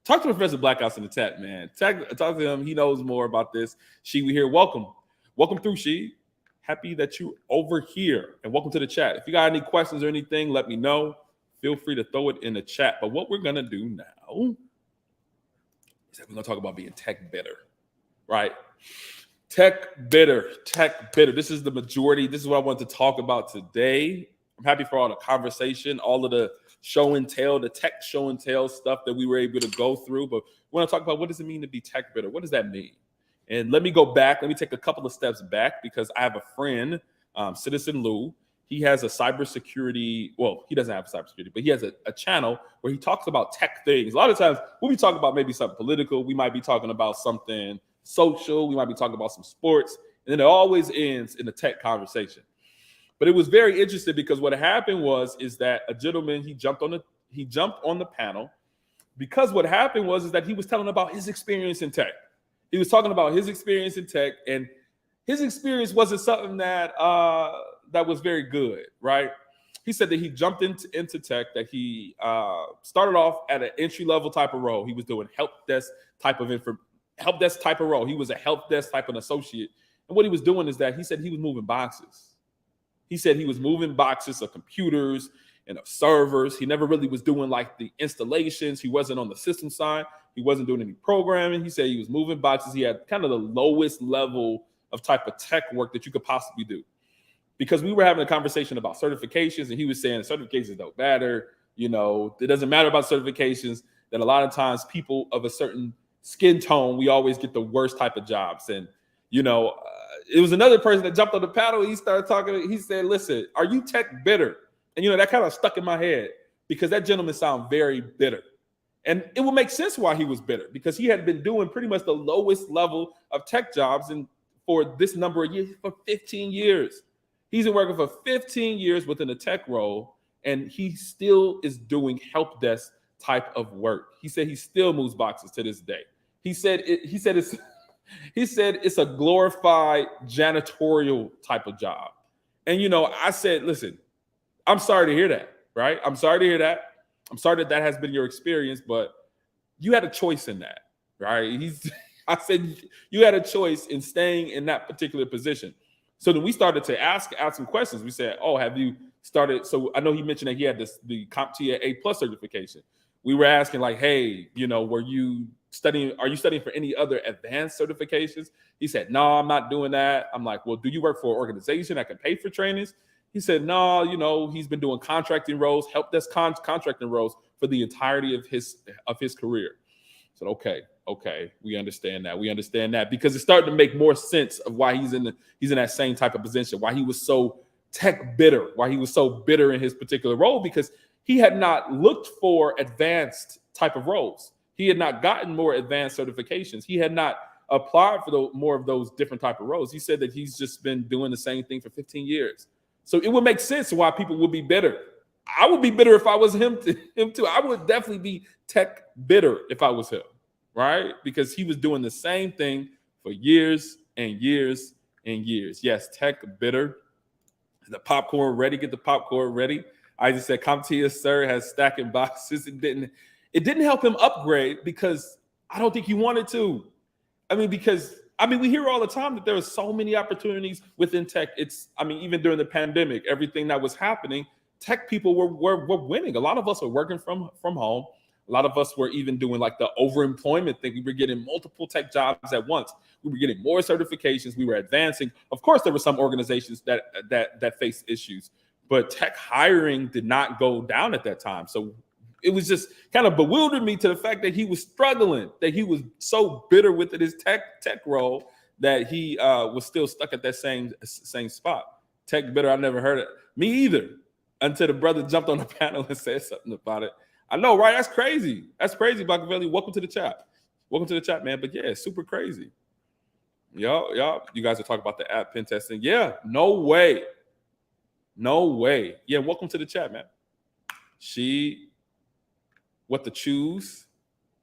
talk to Professor Blackhouse in the chat, man. Talk to him. He knows more about this. We here. Welcome through, She. Happy that you over here, and welcome to the chat. If you got any questions or anything, let me know. Feel free to throw it in the chat. But what we're gonna do now is that we're gonna talk about being tech bitter, right? Tech bitter. This is the majority. This is what I want to talk about today. I'm happy for all the conversation, all of the show and tell, the tech show and tell stuff that we were able to go through. But we want to talk about what does it mean to be tech bitter? What does that mean? And let me go back. Let me take a couple of steps back because I have a friend, Citizen Lou. He has a cybersecurity. Well, he doesn't have cybersecurity, but he has a channel where he talks about tech things. A lot of times we'll be talking about maybe something political. We might be talking about something social. We might be talking about some sports. And then it always ends in a tech conversation. But it was very interesting because what happened is that a gentleman, he jumped on the panel because what happened is that he was telling about his experience in tech. He was talking about his experience in tech, and his experience wasn't something that was very good, right? He said that he jumped into tech, that he started off at an entry-level type of role. He was doing help desk type of help desk type of role. He was a help desk type of associate. And what he was doing is that he said he was moving boxes. He said he was moving boxes of computers and of servers. He never really was doing like the installations. He wasn't on the system side. He wasn't doing any programming. He said he was moving boxes. He had kind of the lowest level of type of tech work that you could possibly do. Because we were having a conversation about certifications, and he was saying certifications don't matter. You know, it doesn't matter about certifications, that a lot of times people of a certain skin tone, we always get the worst type of jobs. And, you know, it was another person that jumped on the panel. He started talking. He said, listen, are you tech bitter? And, you know, that kind of stuck in my head because that gentleman sounded very bitter. And it would make sense why he was bitter, because he had been doing pretty much the lowest level of tech jobs and for this number of years, for 15 years. He's been working for 15 years within a tech role, and he still is doing help desk type of work. He said he still moves boxes to this day. He said it's a glorified janitorial type of job. And, you know, I said, listen, I'm sorry to hear that, right? I'm sorry to hear that. I'm sorry that has been your experience, but you had a choice in that, right? I said you had a choice in staying in that particular position. So then we started to ask some questions. We said, oh, have you started? So I know he mentioned that he had the CompTIA A+ certification. We were asking like, hey, you know, are you studying for any other advanced certifications? He said, no, I'm not doing that. I'm like, well, do you work for an organization that can pay for trainings? He said, no, you know, he's been doing contracting roles, help desk contracting roles for the entirety of his career. I said, okay, we understand that because it's starting to make more sense of why he's in that same type of position, why he was so tech bitter, why he was so bitter in his particular role, because he had not looked for advanced type of roles. He had not gotten more advanced certifications. He had not applied for more of those different type of roles. He said that he's just been doing the same thing for 15 years. So it would make sense why people would be bitter. I would be bitter if I was him too. I would definitely be tech bitter if I was him, right? Because he was doing the same thing for years and years and years. Yes, tech bitter. The popcorn ready. Get the popcorn ready. I just said, CompTIA, sir, has stacking boxes. It didn't help him upgrade because I don't think he wanted to. We hear all the time that there are so many opportunities within tech. Even during the pandemic, everything that was happening, tech people were winning. A lot of us are working from home. A lot of us were even doing like the overemployment thing. We were getting multiple tech jobs at once. We were getting more certifications. We were advancing. Of course, there were some organizations that faced issues, but tech hiring did not go down at that time. So it was just kind of bewildered me to the fact that he was struggling, that he was so bitter with his tech role that he was still stuck at that same spot. Tech bitter, I never heard it. Me either, until the brother jumped on the panel and said something about it. I know, right? That's crazy. That's crazy, Machiavelli. Welcome to the chat. Welcome to the chat, man. But yeah, it's super crazy. Y'all, you guys are talking about the app pen testing. Yeah, no way. Yeah, welcome to the chat, man. What to choose?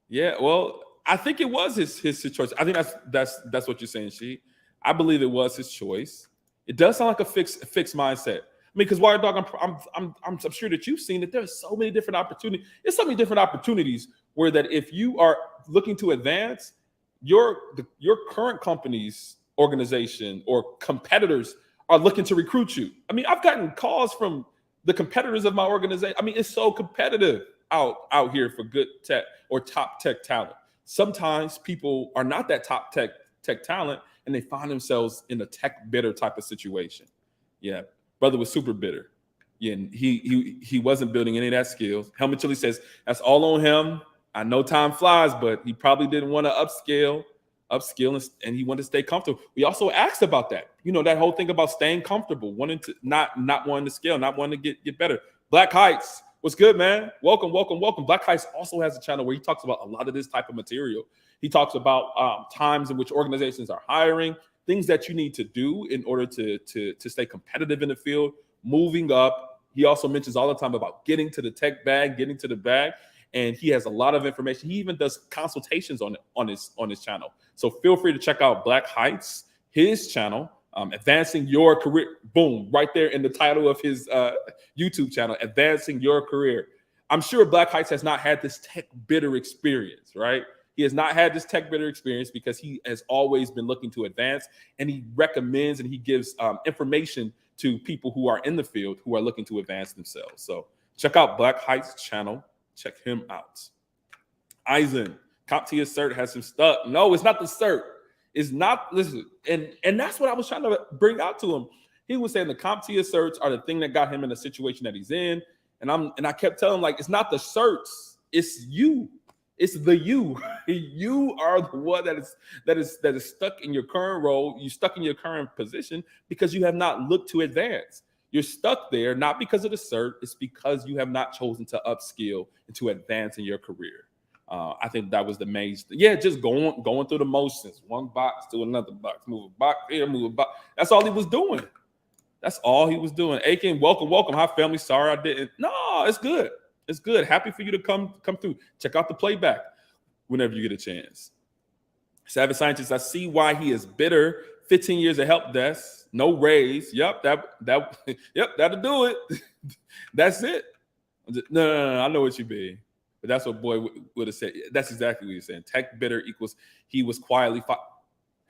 Yeah, well, I think it was his choice. I think that's what you're saying, I believe it was his choice. It does sound like a fixed mindset. Because Wired Dog, I'm sure that you've seen that there's so many different opportunities. There's so many different opportunities where that if you are looking to advance, your current company's organization or competitors are looking to recruit you. I've gotten calls from the competitors of my organization. It's so competitive out here for good tech or top tech talent. Sometimes people are not that top tech talent and they find themselves in a tech bitter type of situation. Yeah. Brother was super bitter. Yeah, and he wasn't building any of that skills. Helmet Chili says that's all on him. I know time flies, but he probably didn't want to upskill, and he wanted to stay comfortable. We also asked about that. That whole thing about staying comfortable, wanting to not wanting to scale, not wanting to get better. Black Heights, what's good, man? Welcome. Black Heights also has a channel where he talks about a lot of this type of material. He talks about times in which organizations are hiring, things that you need to do in order to stay competitive in the field, moving up. He also mentions all the time about getting to the tech bag, getting to the bag, and he has a lot of information. He even does consultations on his channel. So feel free to check out Black Heights, his channel, Advancing Your Career. Boom, right there in the title of his YouTube channel, Advancing Your Career. I'm sure Black Heights has not had this tech bitter experience, right? He has not had this tech bidder experience because he has always been looking to advance, and he recommends and he gives information to people who are in the field who are looking to advance themselves. So check out Black Heights channel. Check him out. Eisen, CompTIA cert has him stuck. No, it's not the cert. It's not, listen, and that's what I was trying to bring out to him. He was saying the CompTIA certs are the thing that got him in the situation that he's in. And I kept telling him, like, it's not the certs, it's you. It's the you. You are the one that is stuck in your current role. You're stuck in your current position because you have not looked to advance. You're stuck there not because of the cert, it's because you have not chosen to upskill and to advance in your career. I think that was the main. Yeah, just going through the motions, one box to another box, move a box here, move a box. That's all he was doing. That's all he was doing. Aiken, welcome. Hi, family. Sorry I didn't. No, it's good. It's good. Happy for you to come through. Check out the playback whenever you get a chance. Savage Scientist, I see why he is bitter. 15 years of help desk, no raise. Yep, that'll do it. That's it. No, I know what you mean. But that's what Boy would have said. That's exactly what he's saying. Tech bidder equals he was quietly.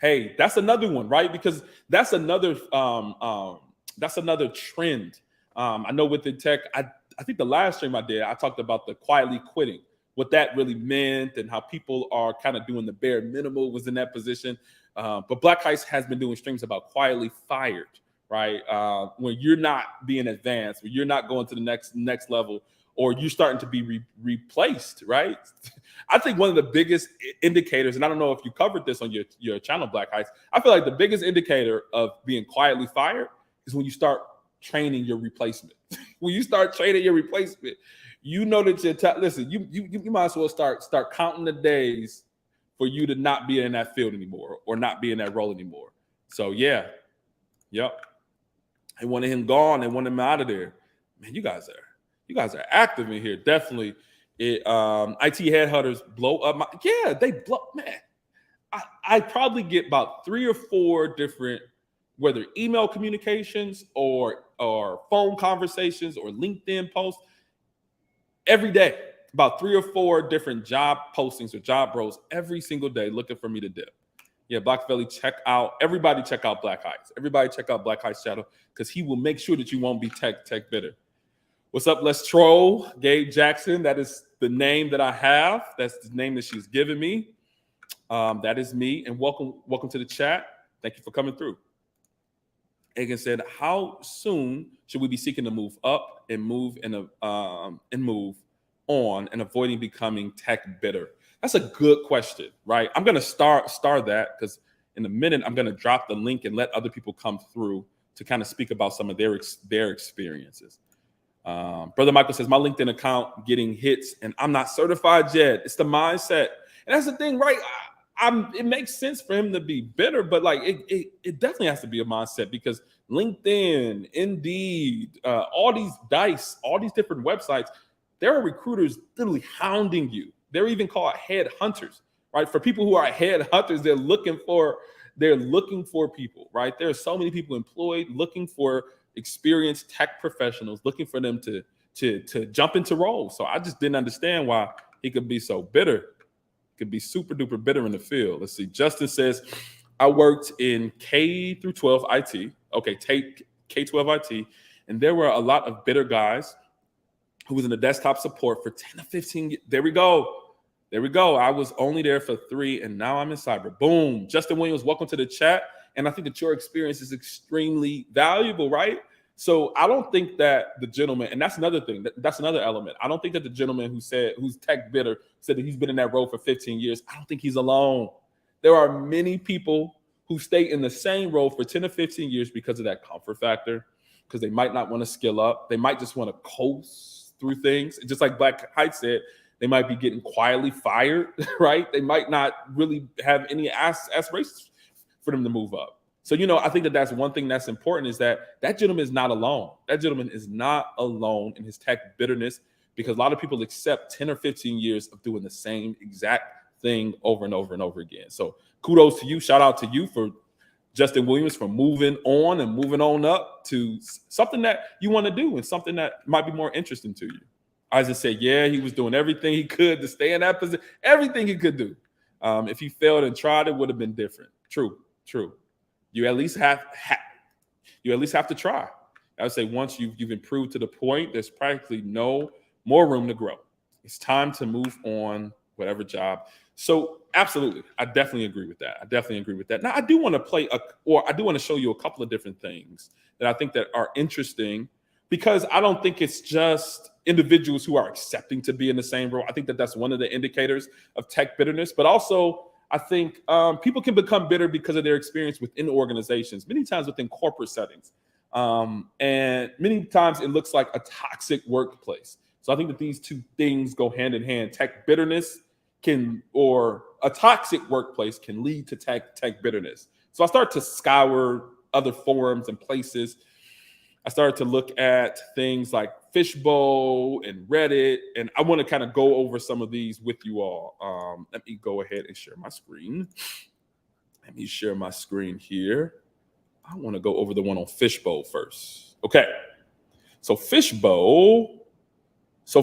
Hey, that's another one, right? Because that's another trend. I know within tech, I think the last stream I did, I talked about the quietly quitting, what that really meant, and how people are kind of doing the bare minimum was in that position. But Black Heights has been doing streams about quietly fired, right? When you're not being advanced, when you're not going to the next level, or you're starting to be replaced, right? I think one of the biggest indicators, and I don't know if you covered this on your channel, Black Heights, I feel like the biggest indicator of being quietly fired is when you start training your replacement. When you start training your replacement, you know that listen, you might as well start counting the days for you to not be in that field anymore or not be in that role anymore. So yeah, yep. They wanted him gone. They wanted him out of there. Man, you guys are active in here. Definitely. IT headhunters blow up they blow, man. I probably get about 3 or 4 different, whether email communications or phone conversations or LinkedIn posts every day, about 3 or 4 different job postings or job roles every single day looking for me to dip. Yeah, Blackfelly, everybody check out Black Heights. Everybody check out Black Heights channel because he will make sure that you won't be tech bitter. What's up? Let's troll. Gabe Jackson. That is the name that I have. That's the name that she's given me. That is me. And welcome to the chat. Thank you for coming through. Egan said, "How soon should we be seeking to move up and move move on and avoiding becoming tech bitter?" That's a good question, right? I'm gonna star that because in a minute I'm gonna drop the link and let other people come through to kind of speak about some of their experiences. Brother Michael says, my LinkedIn account getting hits and I'm not certified yet. It's the mindset. And that's the thing, right? It makes sense for him to be bitter, but like it definitely has to be a mindset because LinkedIn, Indeed, all these Dice, all these different websites, there are recruiters literally hounding you. They're even called headhunters, right? For people who are headhunters, they're looking for people, right? There are so many people employed looking for experienced tech professionals, looking for them to jump into roles. So I just didn't understand why he could be so bitter. Could be super duper bitter in the field. Let's see. Justin says, I worked in K through 12 IT. Okay, take K-12 IT. And there were a lot of bitter guys who was in the desktop support for 10 to 15 years. There we go. I was only there for 3 and now I'm in cyber. Boom. Justin Williams, welcome to the chat. And I think that your experience is extremely valuable, right? So I don't think that the gentleman, and that's another thing, that's another element. I don't think that the gentleman who's tech bitter said that he's been in that role for 15 years. I don't think he's alone. There are many people who stay in the same role for 10 to 15 years because of that comfort factor, because they might not want to skill up. They might just want to coast through things. Just like Black Heights said, they might be getting quietly fired, right? They might not really have any aspirations for them to move up. So, I think that that's one thing that's important is that gentleman is not alone. That gentleman is not alone in his tech bitterness because a lot of people accept 10 or 15 years of doing the same exact thing over and over and over again. So kudos to you. Shout out to you for Justin Williams for moving on and moving on up to something that you want to do and something that might be more interesting to you. Isaac said, yeah, he was doing everything he could to stay in that position, everything he could do. If you failed and tried, it would have been different. True. You at least have to try. I would say once you've improved to the point, there's practically no more room to grow. It's time to move on, whatever job. So absolutely, I definitely agree with that. Now I do want to show you a couple of different things that I think that are interesting, because I don't think it's just individuals who are accepting to be in the same role. I think that that's one of the indicators of tech bitterness, but also I think people can become bitter because of their experience within organizations, many times within corporate settings. And many times it looks like a toxic workplace. So I think that these two things go hand in hand. Tech bitterness or a toxic workplace can lead to tech bitterness. So I started to scour other forums and places. I started to look at things like Fishbowl and Reddit, and I want to kind of go over some of these with you all. Let me go ahead and share my screen. Let me share my screen here. I want to go over the one on Fishbowl first. Okay. So Fishbowl is a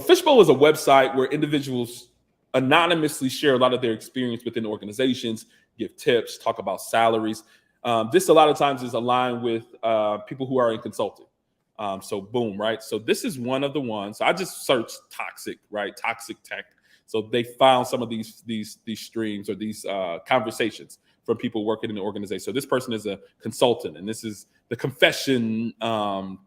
website where individuals anonymously share a lot of their experience within organizations, give tips, talk about salaries. This a lot of times is aligned with people who are in consulting. So boom, right? So this is one of the ones. So I just searched toxic, right? Toxic tech. So they found some of these streams or these conversations from people working in the organization. So this person is a consultant, and this is the confession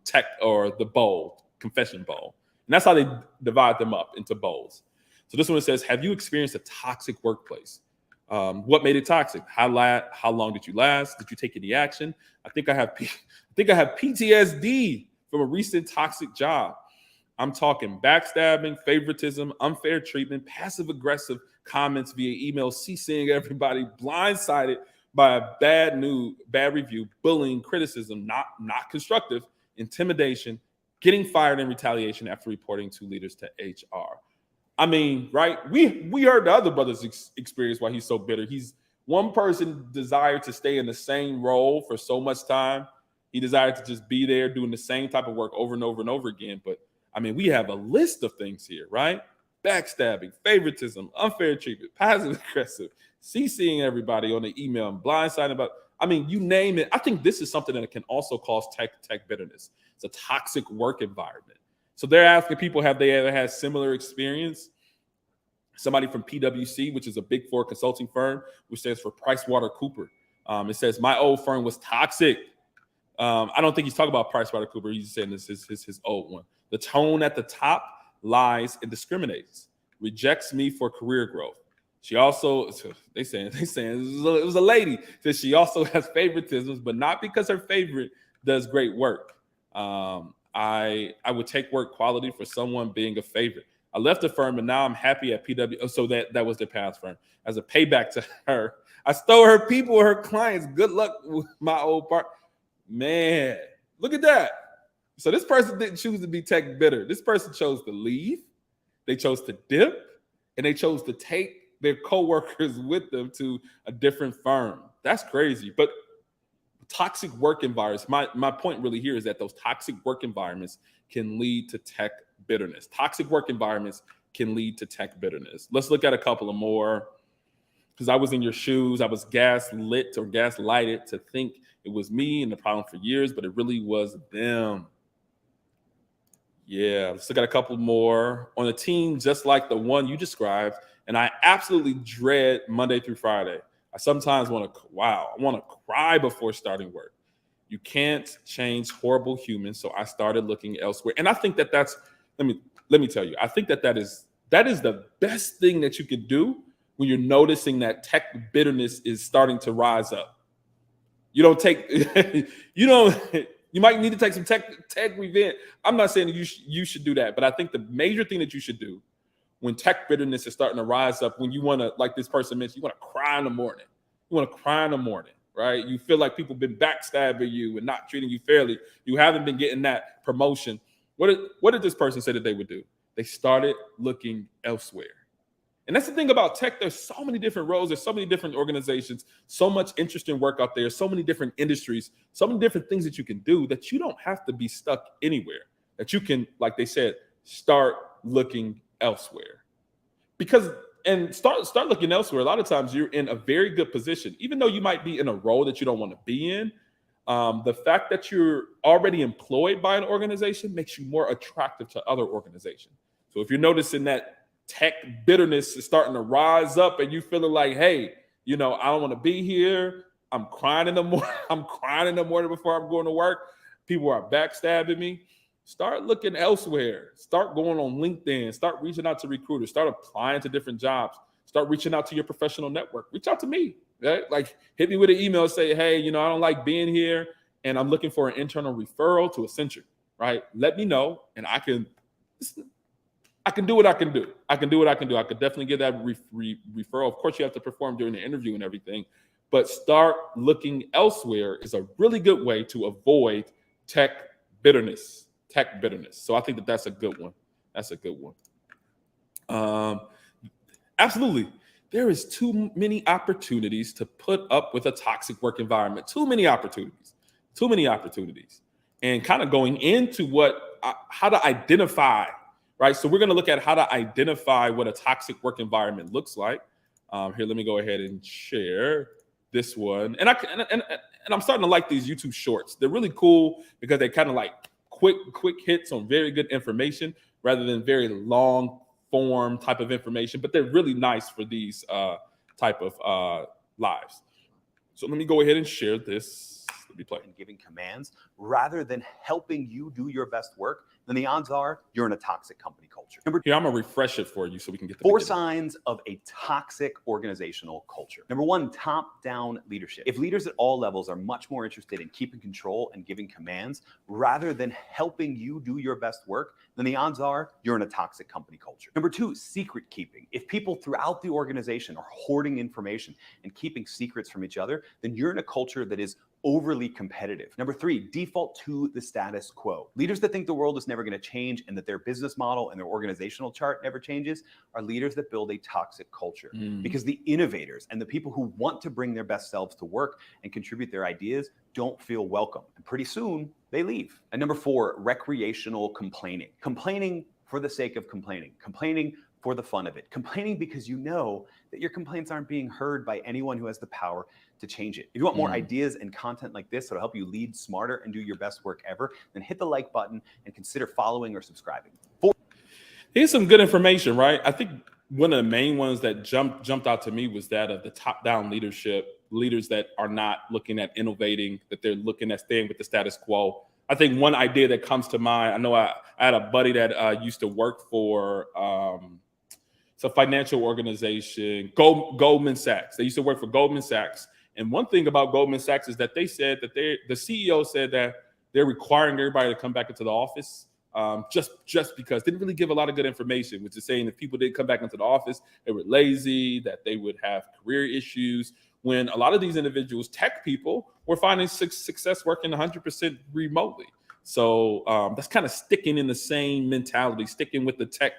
tech, or the bowl, confession bowl. And that's how they divide them up into bowls. So this one says, have you experienced a toxic workplace? What made it toxic? How long did you last? Did you take any action? I think I have PTSD from a recent toxic job. I'm talking backstabbing, favoritism, unfair treatment, passive-aggressive comments via email, CCing everybody, blindsided by a bad review, bullying, criticism, not constructive, intimidation, getting fired in retaliation after reporting to leaders to HR. I mean, right? We heard the other brother's experience why he's so bitter. He's one person desired to stay in the same role for so much time. He desired to just be there doing the same type of work over and over and over again. But I mean, we have a list of things here, right? Backstabbing, favoritism, unfair treatment, passive aggressive, CCing everybody on the email, and blindsiding about. I mean, you name it. I think this is something that can also cause tech bitterness. It's a toxic work environment. So they're asking people, have they ever had similar experience? Somebody from PwC, which is a Big Four consulting firm, which stands for PricewaterhouseCoopers. It says, my old firm was toxic. I don't think he's talking about PricewaterhouseCoopers. He's saying this is his old one. The tone at the top lies and discriminates, rejects me for career growth. She also, they saying it was a lady, that she also has favoritisms, but not because her favorite does great work. I would take work quality for someone being a favorite. I left the firm and now I'm happy at PW. So that was the past firm. As a payback to her, I stole her people, her clients. Good luck with my old part. Man, look at that. So this person didn't choose to be tech bitter. This person chose to leave. They chose to dip, and they chose to take their coworkers with them to a different firm. That's crazy. But toxic work environments, my point really here is that those toxic work environments can lead to tech bitterness. Toxic work environments can lead to tech bitterness. Let's look at a couple of more, because I was in your shoes. I was gaslighted to think it was me and the problem for years, but it really was them. Yeah, let's look at a couple more. On a team just like the one you described, and I absolutely dread Monday through Friday. I sometimes want to cry before starting work. You can't change horrible humans, so I started looking elsewhere. And I think that's, let me tell you, I think that is the best thing that you could do when you're noticing that tech bitterness is starting to rise up. You might need to take some tech revenge. I'm not saying that you should do that, but I think the major thing that you should do when tech bitterness is starting to rise up, when you want to, like this person mentioned, you want to cry in the morning. You want to cry in the morning, right? You feel like people have been backstabbing you and not treating you fairly. You haven't been getting that promotion. What did this person say that they would do? They started looking elsewhere. And that's the thing about tech. There's so many different roles. There's so many different organizations, so much interesting work out there, so many different industries, so many different things that you can do that you don't have to be stuck anywhere, that you can, like they said, start looking elsewhere. Because and start looking elsewhere. A lot of times you're in a very good position, even though you might be in a role that you don't want to be in. The fact that you're already employed by an organization makes you more attractive to other organizations. So if you're noticing that tech bitterness is starting to rise up and you feeling like, hey, I don't want to be here. I'm crying in the morning. I'm crying in the morning before I'm going to work. People are backstabbing me. Start looking elsewhere. Start going on LinkedIn. Start reaching out to recruiters. Start applying to different jobs. Start reaching out to your professional network. Reach out to me. Right? Like, hit me with an email. Say, hey, I don't like being here, and I'm looking for an internal referral to Accenture. Right? Let me know, and I can do what I can do. I could definitely get that referral. Of course, you have to perform during the interview and everything, but start looking elsewhere is a really good way to avoid tech bitterness. So I think that that's a good one. Absolutely. There is too many opportunities to put up with a toxic work environment. Too many opportunities. And kind of going into how to identify, right? So we're going to look at how to identify what a toxic work environment looks like. Here, let me go ahead and share this one. And I'm starting to like these YouTube shorts. They're really cool because they kind of like quick hits on very good information rather than very long form type of information, but they're really nice for these type of lives. So let me go ahead and share this. Let me play. And giving commands rather than helping you do your best work, then the odds are you're in a toxic company culture. Here, I'm gonna refresh it for you so we can get the 4 beginning. signs of a toxic organizational culture. Number 1, top-down leadership. If leaders at all levels are much more interested in keeping control and giving commands rather than helping you do your best work, then the odds are you're in a toxic company culture. Number 2, secret keeping. If people throughout the organization are hoarding information and keeping secrets from each other, then you're in a culture that is overly competitive. Number 3, default to the status quo. Leaders that think the world is never going to change and that their business model and their organizational chart never changes are leaders that build a toxic culture. Because the innovators and the people who want to bring their best selves to work and contribute their ideas don't feel welcome. And pretty soon they leave. And number 4, recreational complaining. Complaining for the sake of complaining. Complaining for the fun of it. Complaining because you know that your complaints aren't being heard by anyone who has the power to change it. If you want more ideas and content like this that'll help you lead smarter and do your best work ever, then hit the like button and consider following or subscribing. Here's some good information, right? I think one of the main ones that jumped out to me was that of the top-down leadership, leaders that are not looking at innovating, that they're looking at staying with the status quo. I think one idea that comes to mind, I know I had a buddy that used to work for it's a financial organization, Goldman Sachs. They used to work for Goldman Sachs. And one thing about Goldman Sachs is that they said that the CEO said that they're requiring everybody to come back into the office just because. Didn't really give a lot of good information, which is saying if people didn't come back into the office, they were lazy, that they would have career issues, when a lot of these individuals, tech people, were finding success working 100% remotely. So that's kind of sticking in the same mentality, sticking with the tech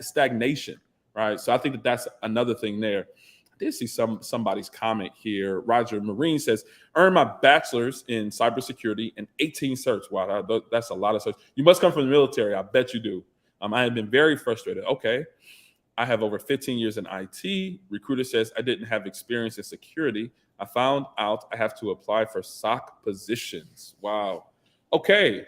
stagnation, right? So I think that's another thing there. I did see somebody's comment here. Roger Marine says, earned my bachelor's in cybersecurity and 18 certs. Wow, that's a lot of certs. You must come from the military. I bet you do. I have been very frustrated. Okay. I have over 15 years in IT. Recruiter says I didn't have experience in security. I found out I have to apply for SOC positions. Wow. Okay.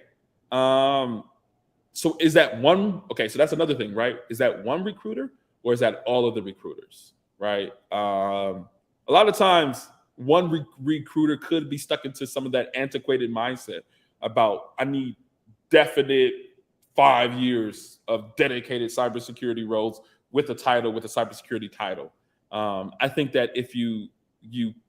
So is that one? Okay. So that's another thing, right? Is that one recruiter or is that all of the recruiters? Right. A lot of times one recruiter could be stuck into some of that antiquated mindset about I need definite 5 years of dedicated cybersecurity roles with a cybersecurity title. I think that if you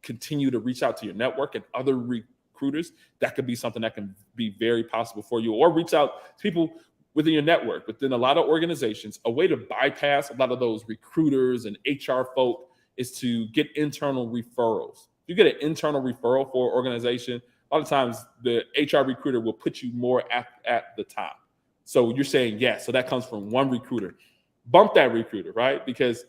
continue to reach out to your network and other recruiters, that could be something that can be very possible for you, or reach out to people within your network, within a lot of organizations. A way to bypass a lot of those recruiters and HR folk is to get internal referrals. You get an internal referral for an organization, a lot of times the HR recruiter will put you more at the top. So you're saying yes, so that comes from one recruiter. Bump that recruiter, right? Because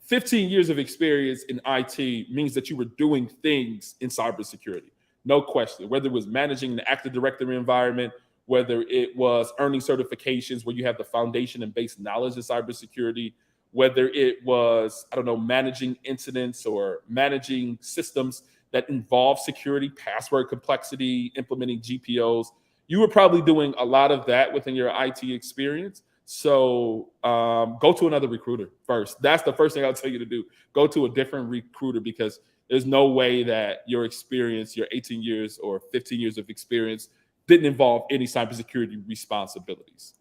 15 years of experience in IT means that you were doing things in cybersecurity. No question, whether it was managing the Active Directory environment, whether it was earning certifications where you have the foundation and base knowledge of cybersecurity, whether it was, I don't know, managing incidents or managing systems that involve security, password complexity, implementing GPOs. You were probably doing a lot of that within your IT experience. So go to another recruiter first. That's the first thing I'll tell you to do. Go to a different recruiter, because there's no way that your experience, your 18 years or 15 years of experience, didn't involve any cybersecurity responsibilities.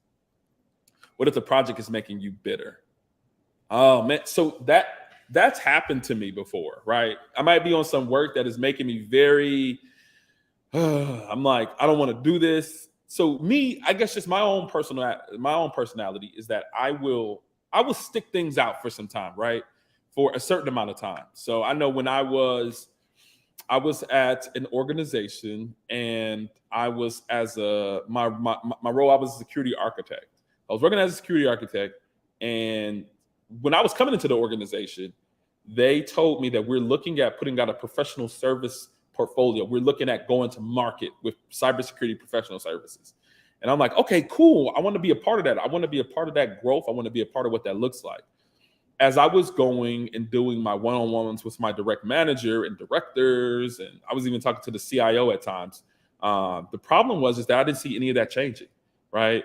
What if the project is making you bitter? Oh man, so that's happened to me before, right? I might be on some work that is making me very, I'm like, I don't want to do this. So me, I guess just my own personality is that I will stick things out for some time, right? For a certain amount of time. So I know when I was at an organization, and I was my role, I was a security architect. I was working as a security architect, and when I was coming into the organization, they told me that we're looking at putting out a professional service portfolio. We're looking at going to market with cybersecurity professional services. And I'm like, okay, cool. I want to be a part of that. I want to be a part of that growth. I want to be a part of what that looks like. As I was going and doing my one-on-ones with my direct manager and directors, and I was even talking to the CIO at times, the problem is that I didn't see any of that changing, right?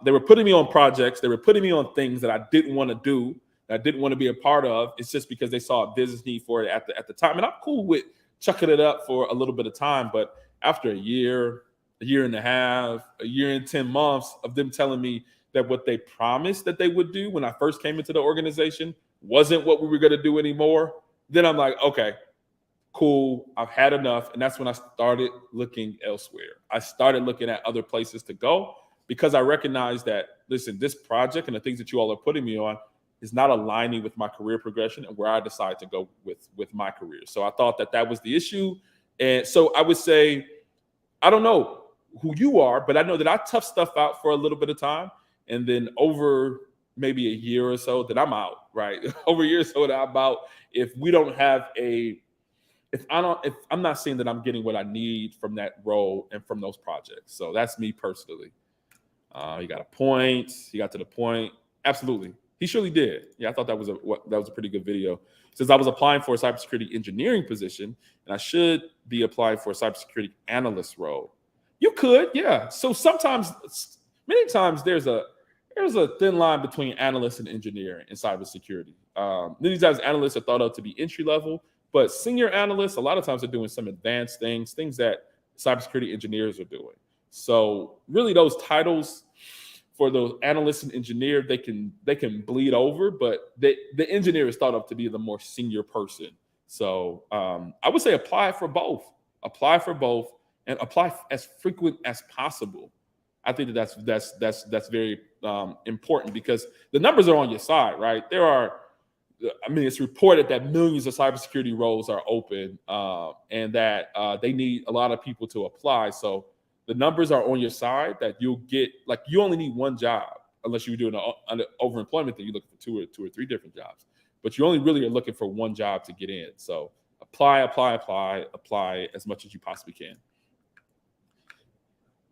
They were putting me on projects. They were putting me on things that I didn't want to do, that I didn't want to be a part of. It's just because they saw a business need for it at the time. And I'm cool with chucking it up for a little bit of time. But after a year and a half, a year and 10 months of them telling me that what they promised that they would do when I first came into the organization wasn't what we were going to do anymore, then I'm like, okay, cool, I've had enough. And that's when I started looking elsewhere. I started looking at other places to go, because I recognized that, listen, this project and the things that you all are putting me on is not aligning with my career progression and where I decide to go with my career. So I thought that was the issue. And so I would say, I don't know who you are, but I know that I tough stuff out for a little bit of time. And then over maybe a year or so, that I'm out, right? Over a year or so that I'm out. If we don't have if I'm not seeing that I'm getting what I need from that role and from those projects. So that's me personally. He got a point. He got to the point. Absolutely. He surely did. Yeah, I thought that was a pretty good video. Since I was applying for a cybersecurity engineering position, and I should be applying for a cybersecurity analyst role. You could, yeah. So many times there's a thin line between analyst and engineer in cybersecurity. Many times analysts are thought of to be entry level, but senior analysts, a lot of times, are doing some advanced things that cybersecurity engineers are doing. So really, those titles for those analysts and engineer, they can bleed over, but the engineer is thought of to be the more senior person. So I would say apply for both, and apply as frequent as possible. I think that's very important, because the numbers are on your side, right? It's reported that millions of cybersecurity roles are open, and that they need a lot of people to apply. So the numbers are on your side, that you'll get, like, you only need one job, unless you're doing an overemployment thing. You're looking for two or three different jobs, but you only really are looking for one job to get in. So apply as much as you possibly can.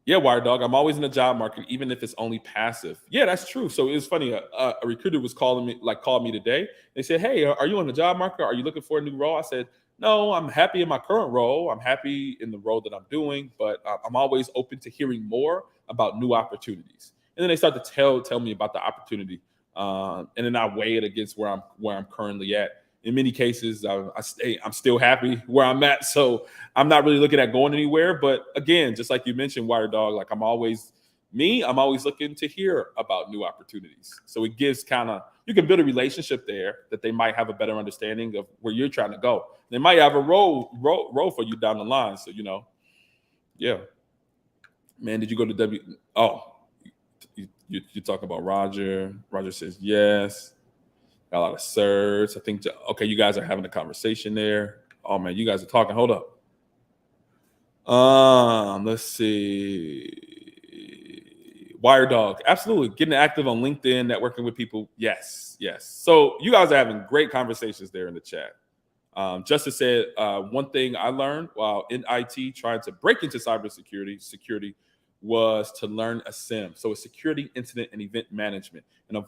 Yeah, Wired Dog, I'm always in the job market, even if it's only passive. Yeah, that's true. So it was funny. A recruiter was called me today. They said, hey, are you on the job market? Are you looking for a new role? I said, no, I'm happy in my current role. I'm happy in the role that I'm doing, but I'm always open to hearing more about new opportunities. And then they start to tell me about the opportunity. And then I weigh it against where I'm currently at. In many cases, I'm still happy where I'm at. So I'm not really looking at going anywhere. But again, just like you mentioned, Wired Dog, like I'm always looking to hear about new opportunities. So it gives you can build a relationship there that they might have a better understanding of where you're trying to go. They might have a role for you down the line. So, yeah. Man, did you go to you're talking about Roger. Roger says yes. Got a lot of certs. I think, okay, you guys are having a conversation there. Oh, man, you guys are talking. Hold up. Let's see. Wired Dog. Absolutely. Getting active on LinkedIn, networking with people. Yes. So you guys are having great conversations there in the chat. Justice said, one thing I learned while in IT trying to break into security was to learn a SIM. So a security incident and event management, and a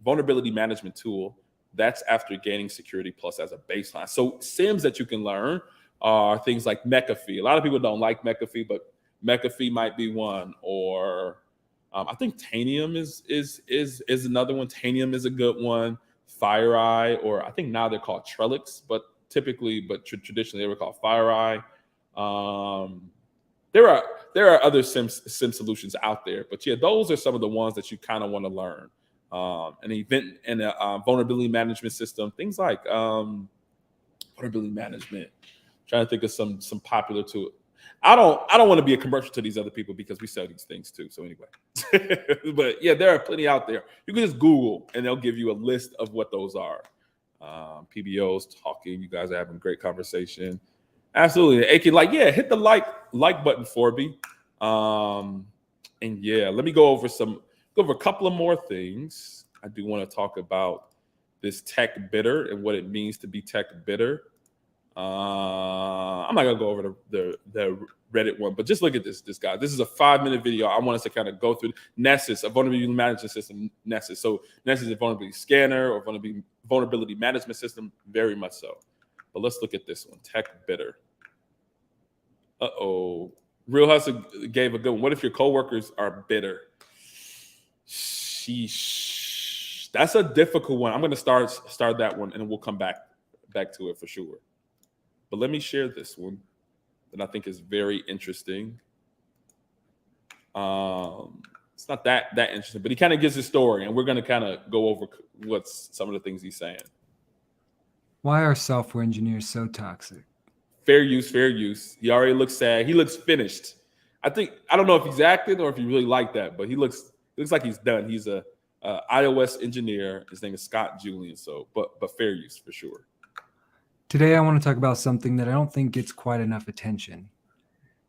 vulnerability management tool. That's after gaining Security Plus as a baseline. So SIMs that you can learn are things like McAfee. A lot of people don't like McAfee, but McAfee might be one. Or I think Tanium is another one. Tanium is a good one. FireEye, or I think now they're called Trellix, but traditionally they were called FireEye. There are other SIM solutions out there, but yeah, those are some of the ones that you kind of want to learn. An event and a vulnerability management system, things like vulnerability management. Trying to think of some popular tool. I don't want to be a commercial to these other people because we sell these things too. So anyway, but yeah, there are plenty out there. You can just Google and they'll give you a list of what those are. PBOs talking. You guys are having a great conversation. Absolutely. AK, hit the like button for me. And yeah, let me go over a couple of more things. I do want to talk about this tech bitter and what it means to be tech bitter. I'm not gonna go over the Reddit one, but just look at this guy. This is a 5-minute video. I want us to kind of go through Nessus, a vulnerability management system. Nessus. So Nessus is a vulnerability scanner or vulnerability management system, very much so. But let's look at this one, tech bitter. Real Hustle gave a good one. What if your coworkers are bitter? Sheesh. That's a difficult one. I'm going to start that one, and we'll come back to it for sure. But let me share this one that I think is very interesting. It's not that interesting, but he kind of gives his story, and we're going to kind of go over what's some of the things he's saying. Why are software engineers so toxic? Fair use. He already looks sad. He looks finished. I don't know if he's acting or if he really liked that, but he looks like he's done. He's a iOS engineer. His name is Scott Julian. So, but fair use for sure. Today, I want to talk about something that I don't think gets quite enough attention.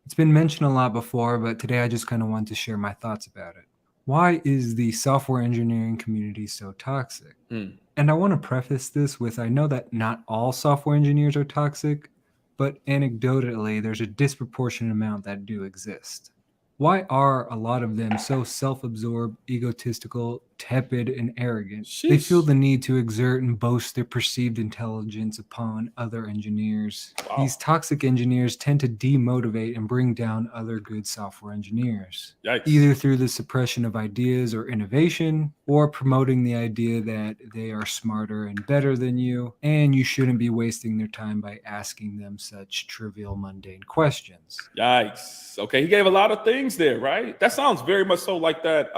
It's been mentioned a lot before, but today I just kind of want to share my thoughts about it. Why is the software engineering community so toxic? And I want to preface this with, I know that not all software engineers are toxic, but anecdotally, there's a disproportionate amount that do exist. Why are a lot of them so self-absorbed, egotistical, tepid, and arrogant? Sheesh. They feel the need to exert and boast their perceived intelligence upon other engineers. Wow. These toxic engineers tend to demotivate and bring down other good software engineers, Yikes. either through the suppression of ideas or innovation, or promoting the idea that they are smarter and better than you, and you shouldn't be wasting their time by asking them such trivial, mundane questions. Yikes. Okay, he gave a lot of things there, right? That sounds very much so like that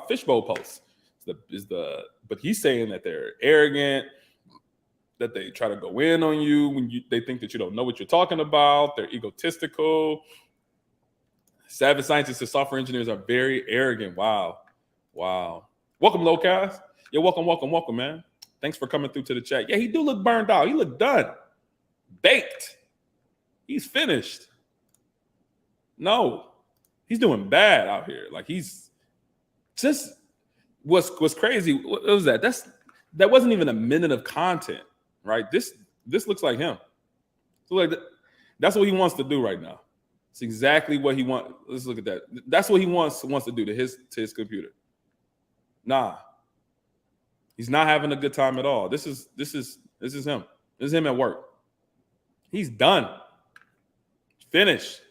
Fishbowl post. But he's saying that they're arrogant, that they try to go in on you when they think that you don't know what you're talking about. They're egotistical. Savage scientists and software engineers are very arrogant. Wow. Welcome, Locast. Yeah, welcome, man. Thanks for coming through to the chat. Yeah, he do look burned out. He look done. Baked. He's finished. No, he's doing bad out here. Like, he's just what's crazy. What was that? That wasn't even a minute of content, right? This looks like him. So that's what he wants to do right now. It's exactly what he wants. Let's look at that. That's what he wants to do to his computer. Nah, he's not having a good time at all. This is him. This is him at work. He's done. Finished.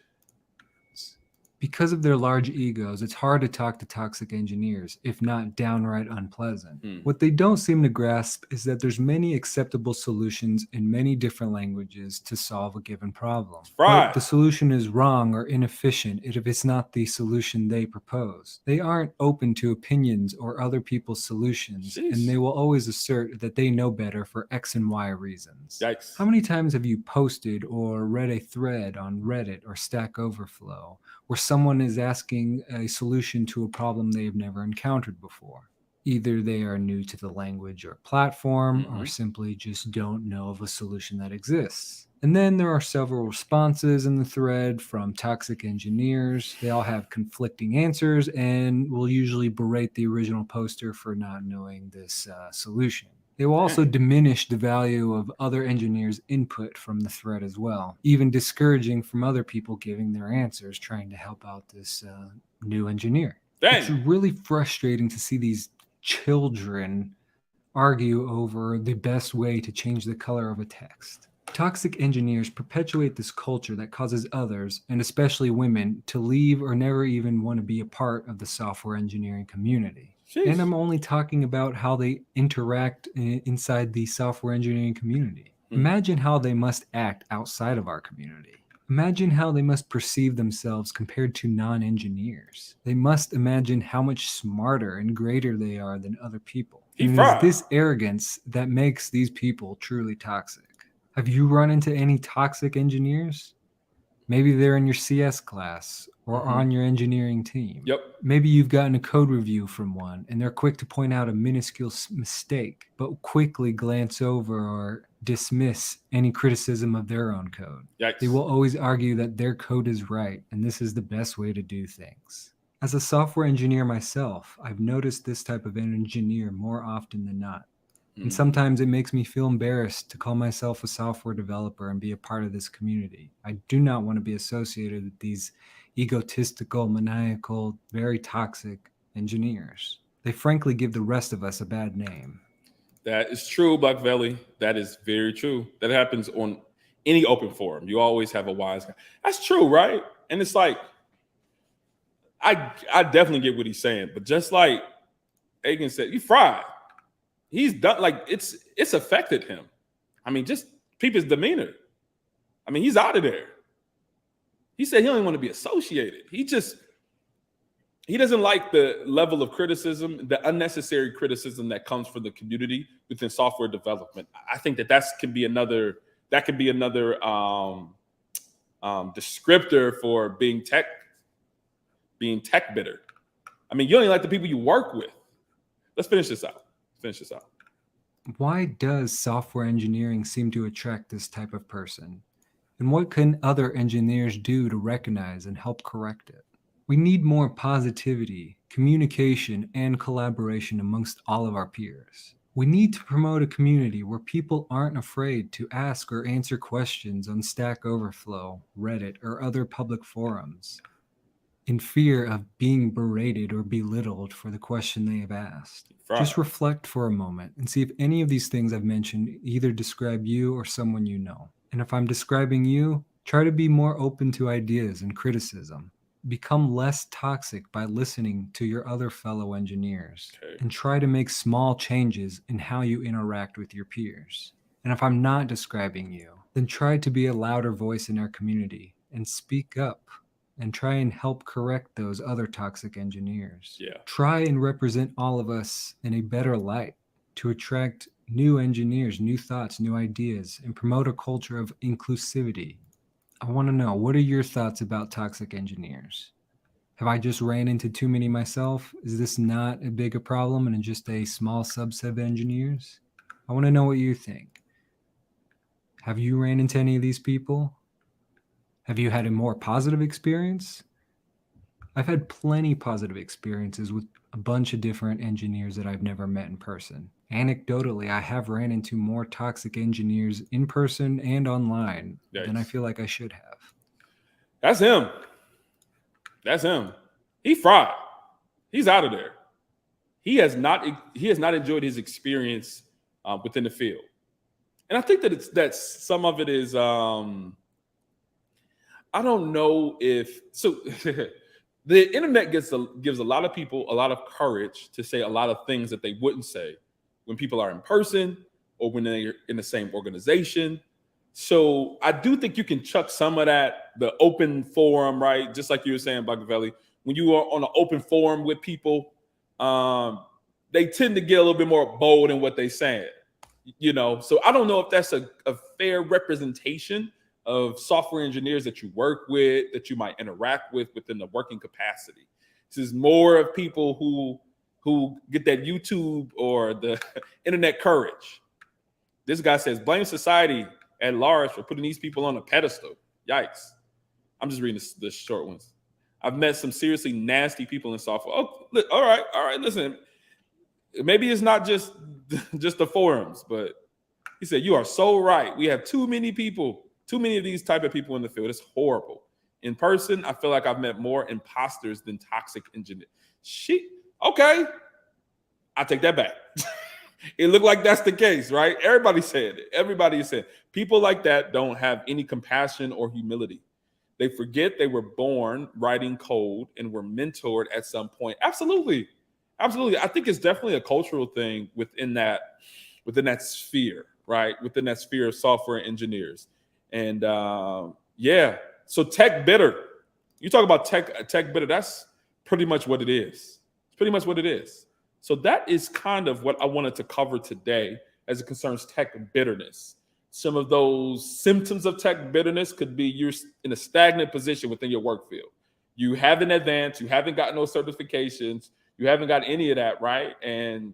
Because of their large egos, it's hard to talk to toxic engineers, if not downright unpleasant. What they don't seem to grasp is that there's many acceptable solutions in many different languages to solve a given problem. Right. But the solution is wrong or inefficient if it's not the solution they propose. They aren't open to opinions or other people's solutions, and they will always assert that they know better for X and Y reasons. Yikes. How many times have you posted or read a thread on Reddit or Stack Overflow where someone is asking a solution to a problem they have never encountered before? Either they are new to the language or platform, or simply just don't know of a solution that exists. And then there are several responses in the thread from toxic engineers. They all have conflicting answers and will usually berate the original poster for not knowing this solution. They will also diminish the value of other engineers' input from the thread as well, even discouraging from other people giving their answers, trying to help out this new engineer. Dang. It's really frustrating to see these children argue over the best way to change the color of a text. Toxic engineers perpetuate this culture that causes others, and especially women, to leave or never even want to be a part of the software engineering community. Sheesh. And I'm only talking about how they interact inside the software engineering community. Imagine how they must act outside of our community. Imagine how they must perceive themselves compared to non-engineers. They must imagine how much smarter and greater they are than other people. And it is this arrogance that makes these people truly toxic. Have you run into any toxic engineers? Maybe they're in your CS class or on your engineering team. Yep. Maybe you've gotten a code review from one and they're quick to point out a minuscule mistake, but quickly glance over or dismiss any criticism of their own code. Yikes. They will always argue that their code is right and this is the best way to do things. As a software engineer myself, I've noticed this type of engineer more often than not. And sometimes it makes me feel embarrassed to call myself a software developer and be a part of this community. I do not want to be associated with these egotistical, maniacal, very toxic engineers. They frankly give the rest of us a bad name. That is true, Black Valley. That is very true. That happens on any open forum. You always have a wise guy. That's true, right? And it's like, I definitely get what he's saying, but just like Agan said, you fried. He's done, like, it's affected him. I mean, just peep his demeanor. I mean, he's out of there. He said he don't want to be associated. He doesn't like the level of criticism, the unnecessary criticism that comes from the community within software development. I think that can be another descriptor for being tech bitter. I mean, you only like the people you work with. Let's finish this out. Why does software engineering seem to attract this type of person? And what can other engineers do to recognize and help correct it? We need more positivity, communication, and collaboration amongst all of our peers. We need to promote a community where people aren't afraid to ask or answer questions on Stack Overflow, Reddit, or other public forums, in fear of being berated or belittled for the question they have asked. Just reflect for a moment and see if any of these things I've mentioned either describe you or someone you know. And if I'm describing you, try to be more open to ideas and criticism. Become less toxic by listening to your other fellow engineers, and try to make small changes in how you interact with your peers. And if I'm not describing you, then try to be a louder voice in our community and speak up and try and help correct those other toxic engineers. Yeah. Try and represent all of us in a better light to attract new engineers, new thoughts, new ideas, and promote a culture of inclusivity. I want to know, what are your thoughts about toxic engineers? Have I just ran into too many myself? Is this not a bigger problem and just a small subset of engineers? I want to know what you think. Have you ran into any of these people? Have you had a more positive experience? I've had plenty positive experiences with a bunch of different engineers that I've never met in person. Anecdotally, I have ran into more toxic engineers in person and online than I feel like I should have. That's him. He fried. He's out of there. He has not enjoyed his experience within the field. And I think that some of it is I don't know if so. The internet gives a lot of people a lot of courage to say a lot of things that they wouldn't say when people are in person or when they're in the same organization. So I do think you can chuck some of that, the open forum, right? Just like you were saying, Bagavelli, when you are on an open forum with people, they tend to get a little bit more bold in what they say, So I don't know if that's a fair representation of software engineers that you work with, that you might interact with within the working capacity. This is more of people who get that YouTube or the internet courage. This guy says, blame society at large for putting these people on a pedestal. Yikes. I'm just reading the short ones. I've met some seriously nasty people in software. Oh, all right, listen. Maybe it's not just the forums, but he said, you are so right. We have too many of these type of people in the field. It's horrible. In person, I feel like I've met more imposters than toxic engineers. Okay. I take that back. It looked like that's the case, right? Everybody said it. Everybody said people like that don't have any compassion or humility. They forget they were born writing code and were mentored at some point. Absolutely. Absolutely. I think it's definitely a cultural thing within that sphere, right? Within that sphere of software engineers. And yeah, so tech bitter. You talk about tech bitter, that's pretty much what it is. It's pretty much what it is. So that is kind of what I wanted to cover today as it concerns tech bitterness. Some of those symptoms of tech bitterness could be you're in a stagnant position within your work field. You haven't advanced, you haven't gotten those certifications, you haven't got any of that, right? And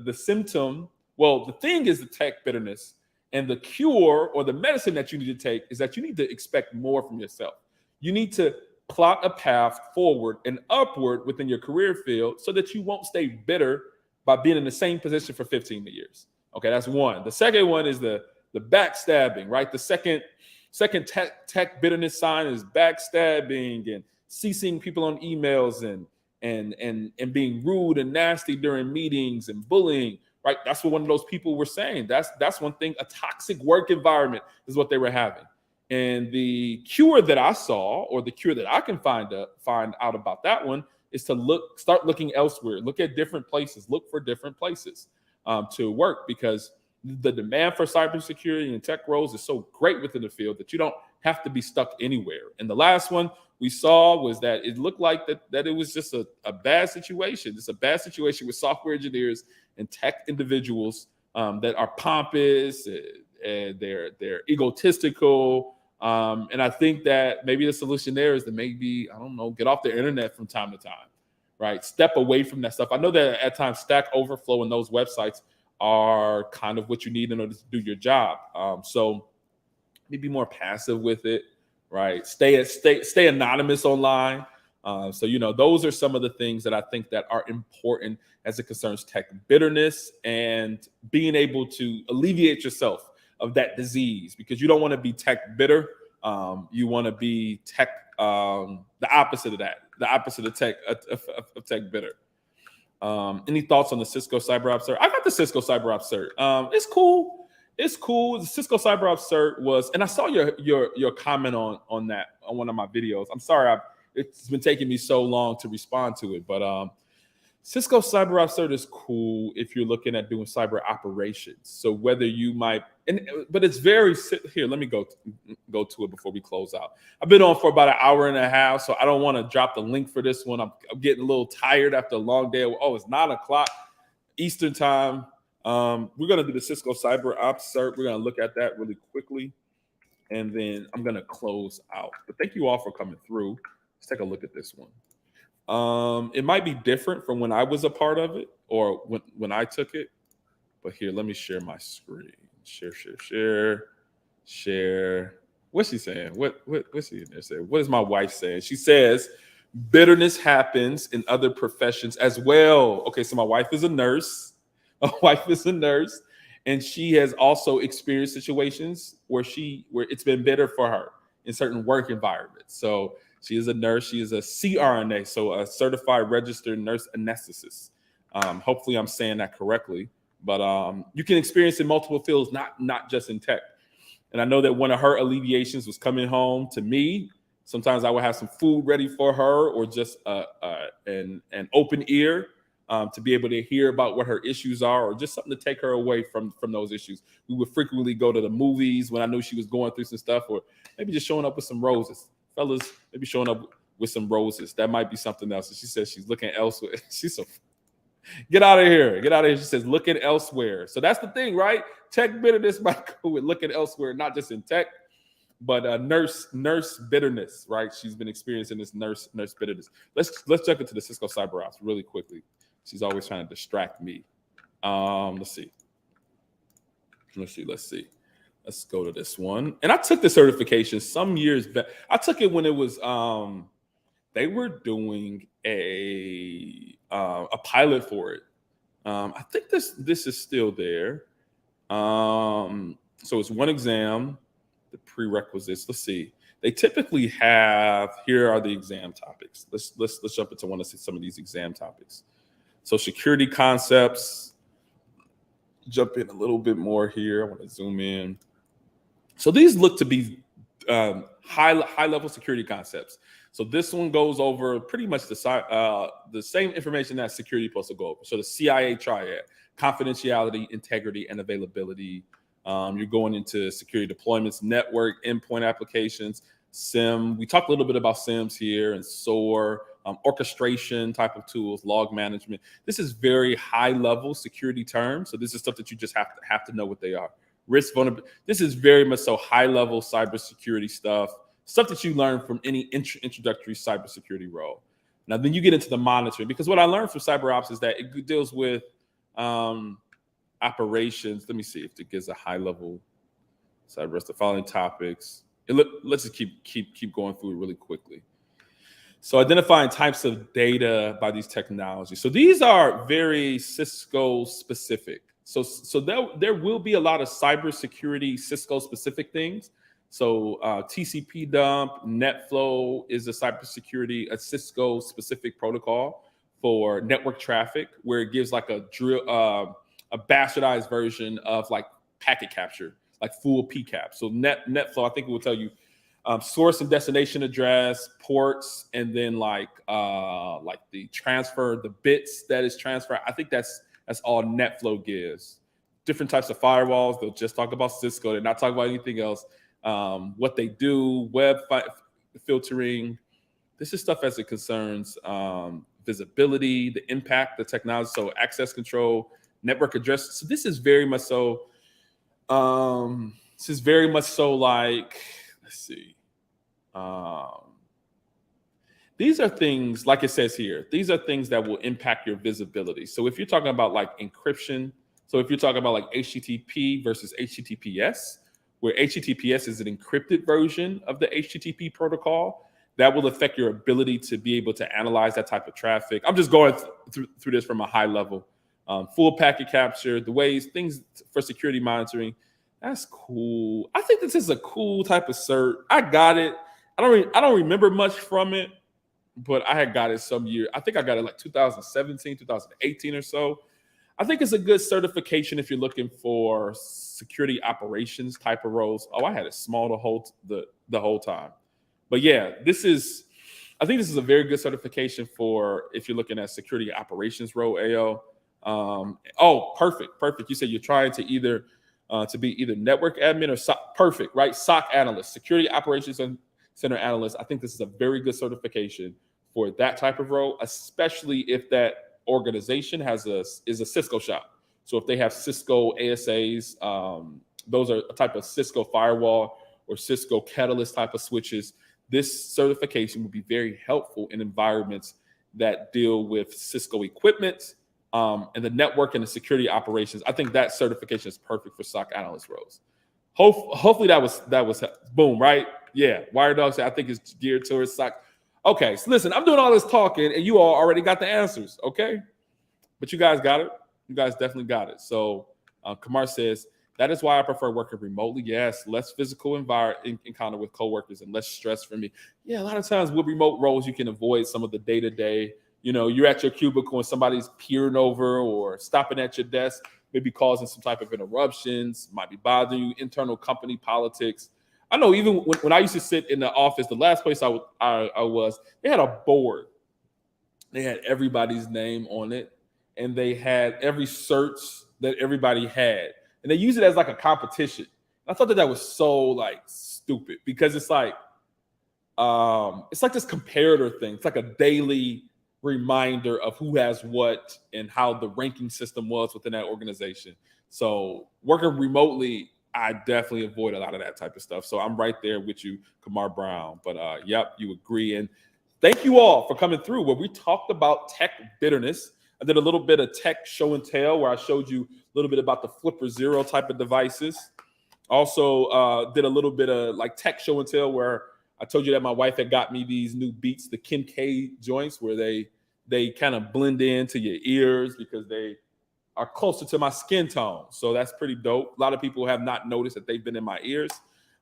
the symptom, well, the thing is the tech bitterness, and the cure or the medicine that you need to take is that you need to expect more from yourself. You need to plot a path forward and upward within your career field so that you won't stay bitter by being in the same position for 15 years. Okay, that's one. The second one is the backstabbing, right? The second tech bitterness sign is backstabbing and CCing people on emails and being rude and nasty during meetings and bullying, right? That's what one of those people were saying. That's one thing. A toxic work environment is what they were having. And the cure that I saw, or the cure that I can find out about that one, is to start looking elsewhere. Look at different places. Look for different places to work, because the demand for cybersecurity and tech roles is so great within the field that you don't have to be stuck anywhere. And the last one we saw was that it looked like that it was just a bad situation. It's a bad situation with software engineers and tech individuals that are pompous and they're egotistical. And I think that maybe the solution there is to maybe, I don't know, get off the internet from time to time, right? Step away from that stuff. I know that at times Stack Overflow and those websites are kind of what you need in order to do your job. So maybe more passive with it, right? Stay anonymous online. So, those are some of the things that I think that are important as it concerns tech bitterness and being able to alleviate yourself of that disease, because you don't want to be tech bitter. You want to be tech, the opposite of that, the opposite of tech bitter. Any thoughts on the Cisco CyberOps cert? I got the Cisco CyberOps cert. It's cool. It's cool. The Cisco CyberOps cert was, and I saw your comment on that on one of my videos. I'm sorry, it's been taking me so long to respond to it, but Cisco CyberOps cert is cool if you're looking at doing cyber operations. So whether you might, but it's very, here, let me go to it before we close out. I've been on for about an hour and a half, so I don't want to drop the link for this one. I'm getting a little tired after a long day. Oh, it's 9:00 Eastern time. We're going to do the Cisco CyberOps cert. We're going to look at that really quickly, and then I'm going to close out. But thank you all for coming through. Let's take a look at this one. It might be different from when I was a part of it or when I took it. But here, let me share my screen. Share. What's she saying? What's she in there saying? What is my wife saying? She says, bitterness happens in other professions as well. Okay, so my wife is a nurse. And she has also experienced situations where it's been bitter for her in certain work environments. So she is a nurse. She is a CRNA, so a certified registered nurse anesthetist. Hopefully I'm saying that correctly. But you can experience in multiple fields, not just in tech. And I know that one of her alleviations was coming home to me. Sometimes I would have some food ready for her, or just an open ear to be able to hear about what her issues are, or just something to take her away from those issues. We would frequently go to the movies when I knew she was going through some stuff, or maybe just showing up with some roses. Fellas, maybe showing up with some roses. That might be something else. And she says she's looking elsewhere. She's so, get out of here. She says, looking elsewhere. So that's the thing, right? Tech bitterness might go with looking elsewhere, not just in tech, but nurse bitterness, right? She's been experiencing this nurse bitterness. Let's jump into the Cisco CyberOps really quickly. She's always trying to distract me. Let's see. Let's go to this one. And I took the certification some years back. I took it when it was they were doing a pilot for it. I think this is still there. So it's one exam, the prerequisites. Let's see. They typically have, here are the exam topics. Let's jump into some of these exam topics. So security concepts. jump in a little bit more here. I want to zoom in. So these look to be high level security concepts. So this one goes over pretty much the same information that security is supposed to go over. So the CIA triad: confidentiality, integrity, and availability. You're going into security deployments, network, endpoint applications, SIM. We talked a little bit about SIMs here, and SOAR, orchestration type of tools, log management. This is very high level security terms. So this is stuff that you just have to know what they are. Risk, vulnerability. This is very much so high level cybersecurity stuff that you learn from any introductory cybersecurity role. Now, then you get into the monitoring, because what I learned from cyber ops is that it deals with operations. Let me see if it gives a high level cyber, the following topics. Let's just keep going through it really quickly. So identifying types of data by these technologies. So these are very Cisco specific. So there will be a lot of cybersecurity Cisco specific things. So TCP dump, NetFlow is a cybersecurity, a Cisco specific protocol for network traffic, where it gives like a bastardized version of like packet capture, like full PCAP. So NetFlow, I think it will tell you source and destination address, ports, and then like the transfer, the bits that is transferred. I think that's all NetFlow gives. Different types of firewalls. They'll just talk about Cisco. They're not talking about anything else. What they do, filtering. This is stuff as it concerns visibility, the impact, the technology. So access control, network address. So this is very much so. Like, let's see. These are things, like it says here, these are things that will impact your visibility. So if you're talking about like encryption, so if you're talking about like HTTP versus HTTPS, where HTTPS is an encrypted version of the HTTP protocol, that will affect your ability to be able to analyze that type of traffic. I'm just going through this from a high level. Full packet capture, the ways, things for security monitoring. That's cool. I think this is a cool type of cert. I got it. I don't remember much from it, but I had got it some year. I think I got it like 2017, 2018 or so. I think it's a good certification if you're looking for security operations type of roles. Oh, I had it small the whole time. But yeah, I think this is a very good certification for if you're looking at security operations role, AO. Perfect. You said you're trying to either to be either network admin or SOC. Perfect, right? SOC analyst, security operations center analyst. I think this is a very good certification for that type of role, especially if that organization is a Cisco shop. So if they have Cisco ASAs, those are a type of Cisco firewall or Cisco Catalyst type of switches. This certification would be very helpful in environments that deal with Cisco equipment and the network and the security operations. I think that certification is perfect for SOC analyst roles. Hopefully that was boom, right? Yeah. Wire Dog said I think it's geared towards SOC. Okay, so listen, I'm doing all this talking and you all already got the answers, okay? But you guys got it. You guys definitely got it. So Kamar says, that is why I prefer working remotely. Yes, less physical encounter with coworkers and less stress for me. Yeah, a lot of times with remote roles, you can avoid some of the day-to-day. You know, you're at your cubicle and somebody's peering over or stopping at your desk, maybe causing some type of interruptions, might be bothering you, internal company politics. I know even when I used to sit in the office, the last place I was, they had a board. They had everybody's name on it, and they had every search that everybody had. And they use it as like a competition. I thought that was so like stupid because it's like this comparator thing. It's like a daily reminder of who has what and how the ranking system was within that organization. So working remotely, I definitely avoid a lot of that type of stuff. So I'm right there with you, Kamar Brown. But yep, you agree. And thank you all for coming through where we talked about tech bitterness. I did a little bit of tech show and tell where I showed you a little bit about the Flipper Zero type of devices. Also did a little bit of like tech show and tell where I told you that my wife had got me these new Beats, the Kim K joints, where they kind of blend into your ears because they are closer to my skin tone. So that's pretty dope. A lot of people have not noticed that they've been in my ears.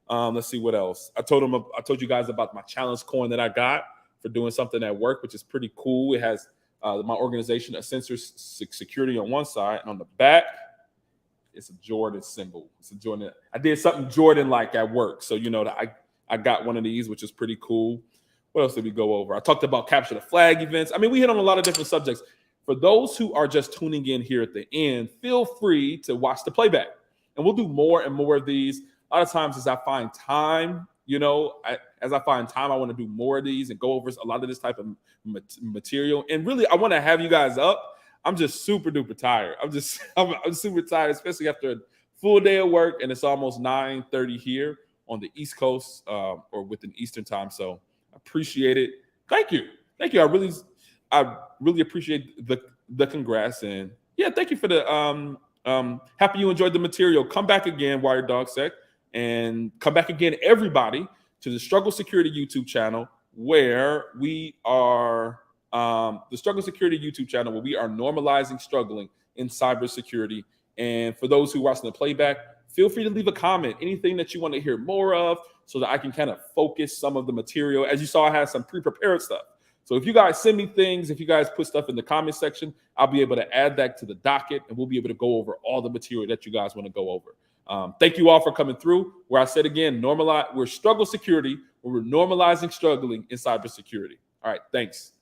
Let's see what else. I told you guys about my challenge coin that I got for doing something at work, which is pretty cool. It has my organization, Ascensor Security on one side, and on the back It's a Jordan symbol. It's a Jordan. I did something Jordan-like at work. So, you know, I got one of these, which is pretty cool. What else did we go over? I talked about capture the flag events. I mean, we hit on a lot of different subjects. For those who are just tuning in here at the end, feel free to watch the playback. And we'll do more and more of these. A lot of times as I find time, you know, I want to do more of these and go over a lot of this type of material. And really, I want to have you guys up. I'm just super duper tired. I'm super tired, especially after a full day of work. And it's almost 9:30 here on the East Coast or within Eastern time. So I appreciate it. Thank you. I really appreciate the congrats. And yeah, thank you for the happy you enjoyed the material. Come back again, Wired Dog Sec, and come back again, everybody, to the Struggle Security YouTube channel, where we are the Struggle Security YouTube channel, where we are normalizing struggling in cybersecurity. And for those who watch the playback, feel free to leave a comment, anything that you want to hear more of, so that I can kind of focus some of the material. As you saw, I have some pre-prepared stuff. So if you guys send me things, if you guys put stuff in the comment section, I'll be able to add that to the docket, and we'll be able to go over all the material that you guys want to go over. Thank you all for coming through. Where I said again, we're Struggle Security, where we're normalizing struggling in cybersecurity. All right, thanks.